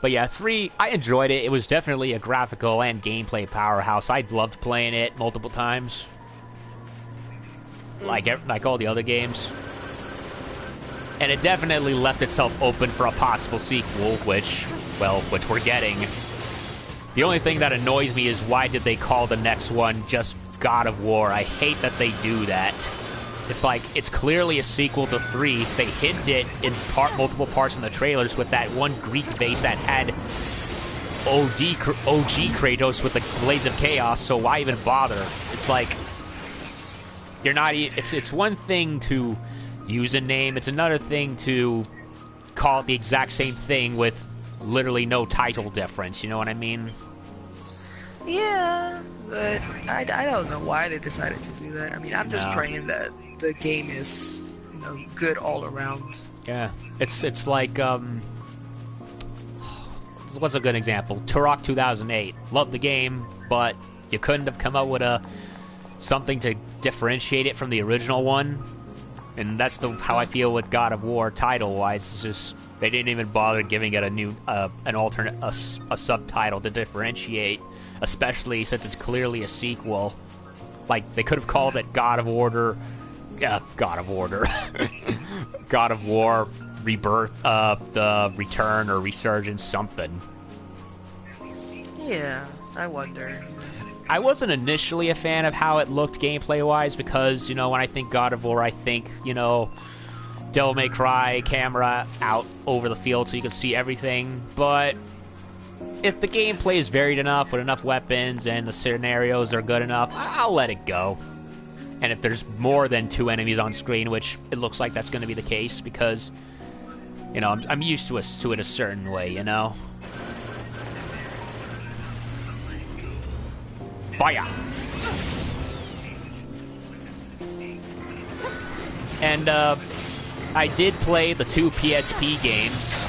Speaker 1: But yeah, 3, I enjoyed it. It was definitely a graphical and gameplay powerhouse. I loved playing it multiple times. Like all the other games. And it definitely left itself open for a possible sequel, which we're getting. The only thing that annoys me is why did they call the next one just God of War? I hate that they do that. It's like, it's clearly a sequel to 3. They hint it in multiple parts in the trailers with that one Greek base that had OG Kratos with the Blades of Chaos, so why even bother? It's like, you're not... It's one thing to use a name, it's another thing to call it the exact same thing with literally no title difference, you know what I mean?
Speaker 2: Yeah, but I don't know why they decided to do that. I mean, I'm just praying that the game is, you know, good all around.
Speaker 1: Yeah, it's like, what's a good example? Turok 2008. Loved the game, but you couldn't have come up with something to differentiate it from the original one. And that's how I feel with God of War title-wise. It's just, they didn't even bother giving it a new, an alternate, a subtitle to differentiate, especially since it's clearly a sequel. Like, they could have called it God of War Rebirth, the Return or Resurgence, something.
Speaker 2: Yeah, I wonder.
Speaker 1: I wasn't initially a fan of how it looked gameplay-wise because, you know, when I think God of War, I think, you know, Devil May Cry, camera out over the field so you can see everything. But if the gameplay is varied enough with enough weapons and the scenarios are good enough, I'll let it go. And if there's more than 2 enemies on screen, which it looks like that's going to be the case because, you know, I'm used to it a certain way, you know? Fire! And, I did play the 2 PSP games,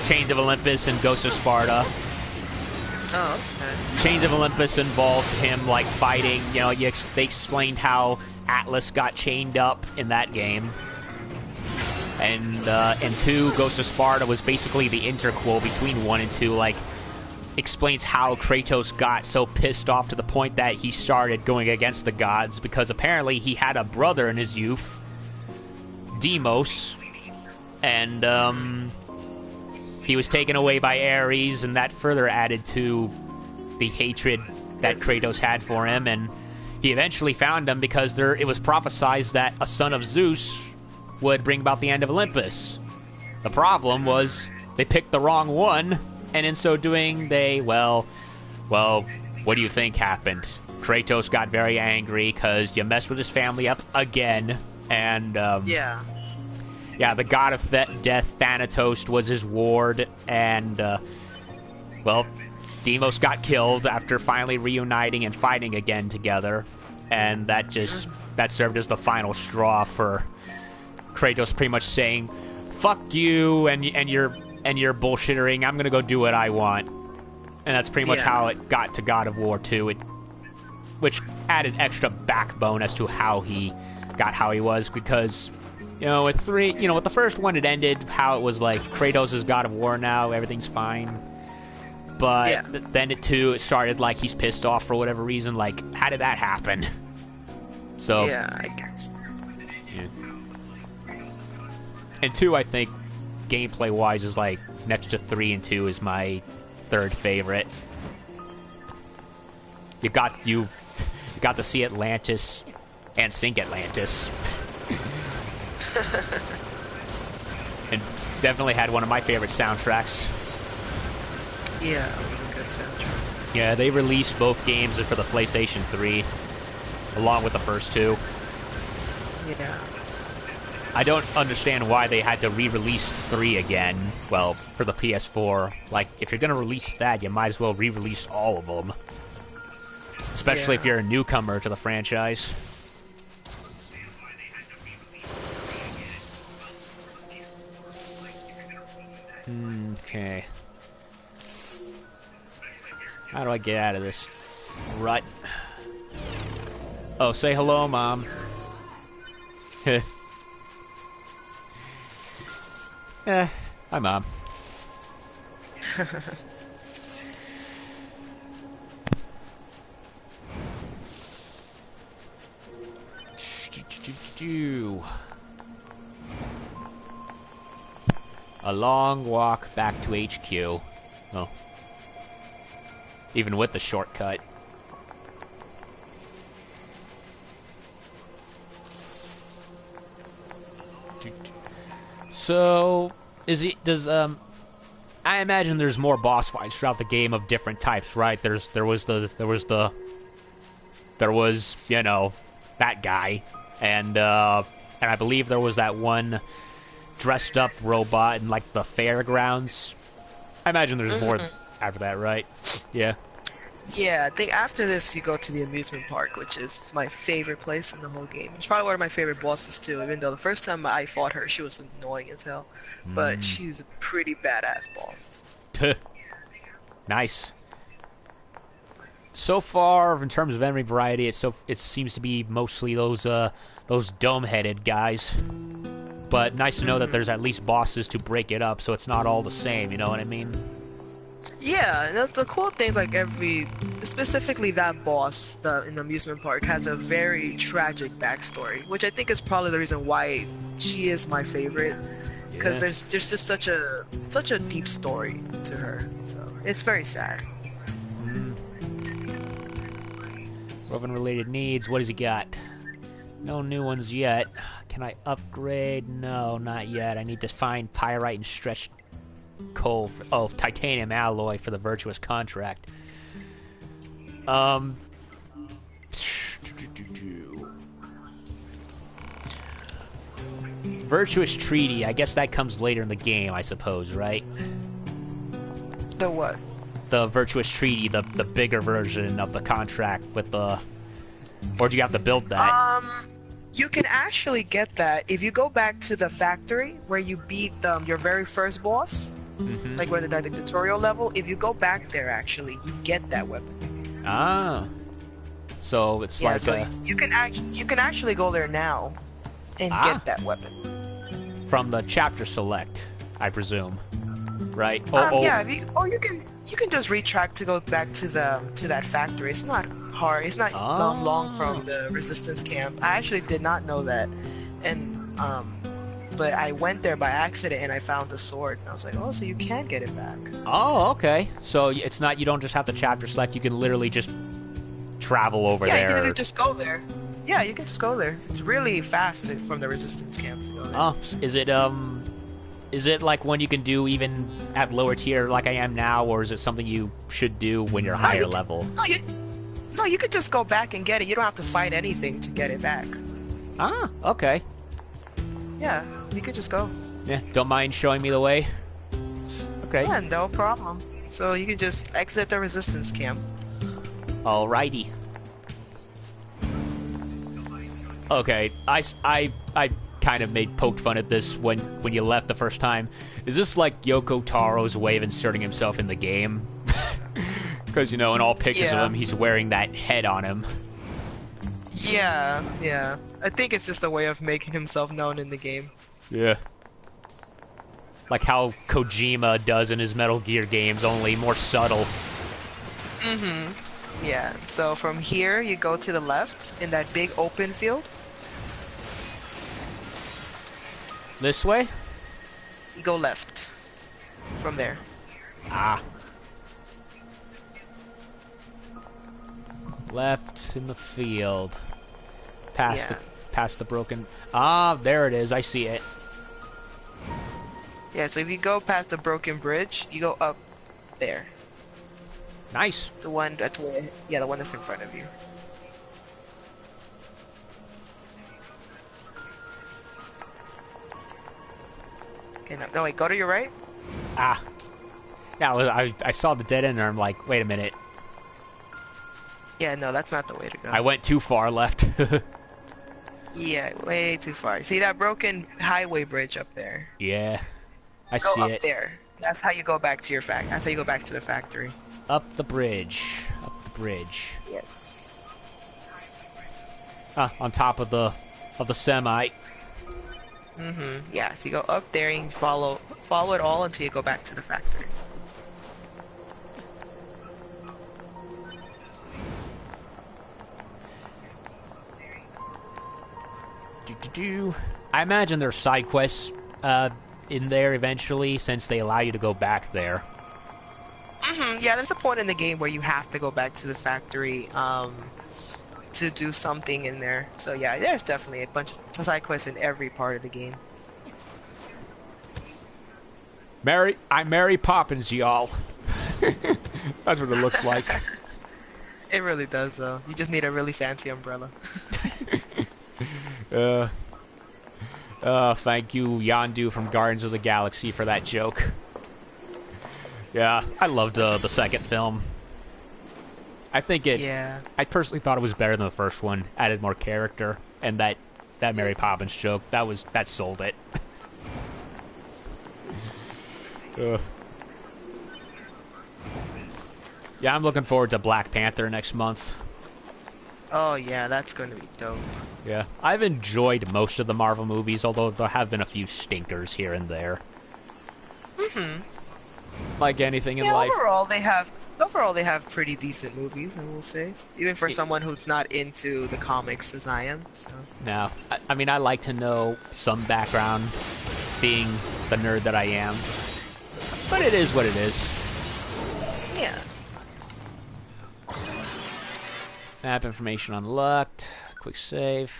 Speaker 1: Chains of Olympus and Ghost of Sparta.
Speaker 2: Oh, okay.
Speaker 1: Chains of Olympus involved him, like, fighting, you know, they explained how Atlas got chained up in that game. And, in 2, Ghost of Sparta was basically the interquel between 1 and 2, like, explains how Kratos got so pissed off to the point that he started going against the gods, because apparently he had a brother in his youth, Deimos, and, he was taken away by Ares, and that further added to the hatred that Kratos had for him, and he eventually found him because it was prophesied that a son of Zeus would bring about the end of Olympus. The problem was, they picked the wrong one, and in so doing, well, what do you think happened? Kratos got very angry because you messed with his family up again, and, yeah, the god of death, Thanatos, was his ward, and, well, Deimos got killed after finally reuniting and fighting again together, and that served as the final straw for Kratos pretty much saying, fuck you and your bullshittering, I'm gonna go do what I want. And that's pretty much how it got to God of War 2, which added extra backbone as to how he got how he was, because, you know, with 3, you know, with the first one it ended how it was like, Kratos is God of War now, everything's fine. But then at 2, it started like he's pissed off for whatever reason, like, how did that happen? So... yeah, I guess. Yeah. And 2, I think, gameplay-wise, is like, next to 3 and 2 is my 3rd favorite. You got to see Atlantis and sink Atlantis. And definitely had one of my favorite soundtracks.
Speaker 2: Yeah, it was a good soundtrack.
Speaker 1: Yeah, they released both games for the PlayStation 3, along with the first 2.
Speaker 2: Yeah.
Speaker 1: I don't understand why they had to re-release 3 again, well, for the PS4. Like, if you're gonna release that, you might as well re-release all of them. Especially if you're a newcomer to the franchise. Okay. How do I get out of this rut? Oh, say hello, Mom. Hi, Mom. A long walk back to HQ. Oh. Even with the shortcut. So, I imagine there's more boss fights throughout the game of different types, right? There was, you know, that guy, and I believe there was that one dressed up robot in like the fairgrounds. I imagine there's more after that, right? Yeah.
Speaker 2: Yeah, I think after this you go to the amusement park, which is my favorite place in the whole game. It's probably one of my favorite bosses too, even though the first time I fought her, she was annoying as hell. But she's a pretty badass boss.
Speaker 1: Nice. So far, in terms of enemy variety, it seems to be mostly those dome-headed guys. But nice to know that there's at least bosses to break it up, so it's not all the same. You know what I mean?
Speaker 2: Yeah, and that's the cool things. Like specifically that boss in the amusement park has a very tragic backstory, which I think is probably the reason why she is my favorite. Because there's just such a deep story to her, so it's very sad.
Speaker 1: Robin-related needs. What has he got? No new ones yet. Can I upgrade? No, not yet. I need to find pyrite and stretched coal. Titanium alloy for the virtuous contract. Virtuous treaty. I guess that comes later in the game, I suppose, right?
Speaker 2: The what?
Speaker 1: The virtuous treaty, the bigger version of the contract with the... Or do you have to build that?
Speaker 2: You can actually get that if you go back to the factory where you beat your very first boss, like when the tutorial level. If you go back there, actually, you get that weapon.
Speaker 1: Ah, so it's like
Speaker 2: so you can actually go there now and get that weapon
Speaker 1: from the chapter select, I presume, right?
Speaker 2: Yeah, you can just retrack to go back to that factory. It's not hard. It's not long from the resistance camp. I actually did not know that, and but I went there by accident and I found the sword, and I was like, oh, so you can get it back.
Speaker 1: Oh, okay. So it's not, you don't just have to chapter select. You can literally just travel over there.
Speaker 2: Yeah, you can just go there. Yeah, you can just go there. It's really fast from the resistance camp to go there.
Speaker 1: Oh, is it like one you can do even at lower tier like I am now, or is it something you should do when you're higher level?
Speaker 2: No, you could just go back and get it. You don't have to fight anything to get it back.
Speaker 1: Ah, okay.
Speaker 2: Yeah, you could just go.
Speaker 1: Yeah, don't mind showing me the way? Okay.
Speaker 2: Yeah, no problem. So you can just exit the resistance camp.
Speaker 1: Alrighty. Okay, I kind of poked fun at this when you left the first time. Is this like Yoko Taro's way of inserting himself in the game? Because, you know, in all pictures of him, he's wearing that head on him.
Speaker 2: Yeah. I think it's just a way of making himself known in the game.
Speaker 1: Yeah. Like how Kojima does in his Metal Gear games, only more subtle.
Speaker 2: Yeah, so from here, you go to the left in that big open field.
Speaker 1: This way?
Speaker 2: You go left. From there.
Speaker 1: Ah. Left in the field. Past the broken... Ah, there it is. I see it.
Speaker 2: Yeah, so if you go past the broken bridge, you go up there.
Speaker 1: Nice.
Speaker 2: The one that's the one that's in front of you. Okay, no, wait, go to your right.
Speaker 1: Ah. Yeah, I saw the dead end and I'm like, wait a minute.
Speaker 2: Yeah, no, that's not the way to go.
Speaker 1: I went too far left.
Speaker 2: Yeah, way too far. See that broken highway bridge up there?
Speaker 1: Yeah. I
Speaker 2: go
Speaker 1: see
Speaker 2: up
Speaker 1: it.
Speaker 2: There. That's how you go back to your That's how you go back to the factory.
Speaker 1: Up the bridge. Up the bridge.
Speaker 2: Yes.
Speaker 1: Ah, on top of the semi.
Speaker 2: Yeah, so you go up there and follow it all until you go back to the factory.
Speaker 1: I imagine there's side quests in there eventually, since they allow you to go back there.
Speaker 2: Yeah, there's a point in the game where you have to go back to the factory to do something in there. So yeah, there's definitely a bunch of side quests in every part of the game.
Speaker 1: I'm Mary Poppins, y'all. That's what it looks like.
Speaker 2: It really does, though. You just need a really fancy umbrella.
Speaker 1: Thank you, Yondu from Guardians of the Galaxy, for that joke. Yeah, I loved the second film. I think it...
Speaker 2: Yeah.
Speaker 1: I personally thought it was better than the first one. Added more character, and that Mary Poppins joke, that sold it. Yeah, I'm looking forward to Black Panther next month.
Speaker 2: Oh yeah, that's going to be dope.
Speaker 1: Yeah, I've enjoyed most of the Marvel movies, although there have been a few stinkers here and there. Like anything in life.
Speaker 2: Overall they have pretty decent movies, I will say. Even for someone who's not into the comics as I am. So.
Speaker 1: No, I mean, I like to know some background, being the nerd that I am. But it is what it is.
Speaker 2: Yeah.
Speaker 1: Map information unlocked. Quick save.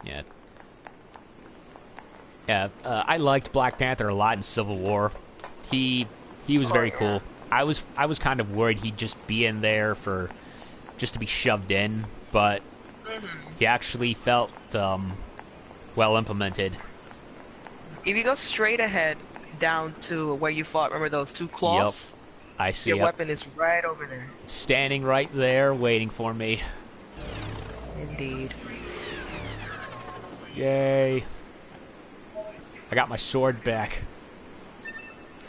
Speaker 1: Yeah. Yeah, I liked Black Panther a lot in Civil War. He was very cool. I was kind of worried he'd just be in there just to be shoved in, but he actually felt well implemented.
Speaker 2: If you go straight ahead down to where you fought, remember those two claws?
Speaker 1: Yep. I see.
Speaker 2: Your weapon is right over there.
Speaker 1: Standing right there, waiting for me.
Speaker 2: Indeed.
Speaker 1: Yay. I got my sword back.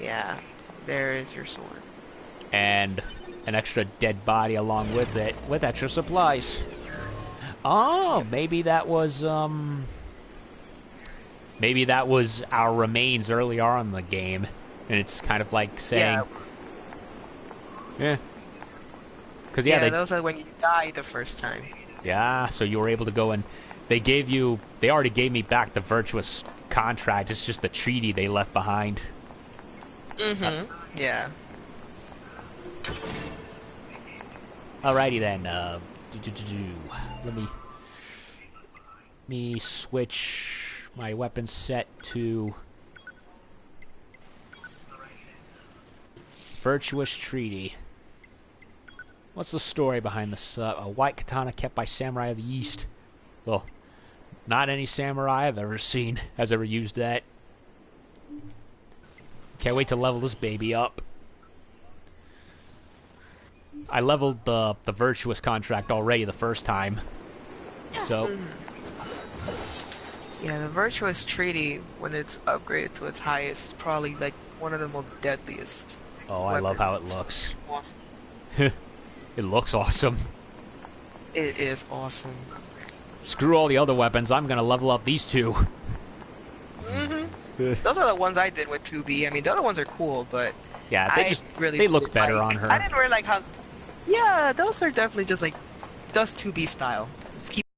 Speaker 2: Yeah, there is your sword.
Speaker 1: And an extra dead body along with it, with extra supplies. Oh, maybe that was our remains earlier on in the game, and it's kind of like saying, yeah, because
Speaker 2: yeah, those are when you died the first time.
Speaker 1: Yeah, so you were able to go and they already gave me back the virtuous contract. It's just the treaty they left behind.
Speaker 2: Yeah.
Speaker 1: Alrighty then. Let me switch my weapon set to virtuous treaty. What's the story behind this? A white katana kept by samurai of the East. Well, not any samurai I've ever seen has ever used that. Can't wait to level this baby up. I leveled the virtuous contract already the first time. So...
Speaker 2: yeah, the virtuous treaty, when it's upgraded to its highest, is probably like one of the most deadliest.
Speaker 1: Oh, I love how it looks.
Speaker 2: Awesome.
Speaker 1: It looks awesome.
Speaker 2: It is awesome.
Speaker 1: Screw all the other weapons, I'm gonna level up these two.
Speaker 2: Those are the ones I did with 2B. I mean, the other ones are cool, but
Speaker 1: yeah, they look better on her.
Speaker 2: I didn't really like how... Yeah, those are definitely just like... Those 2B style. Just keep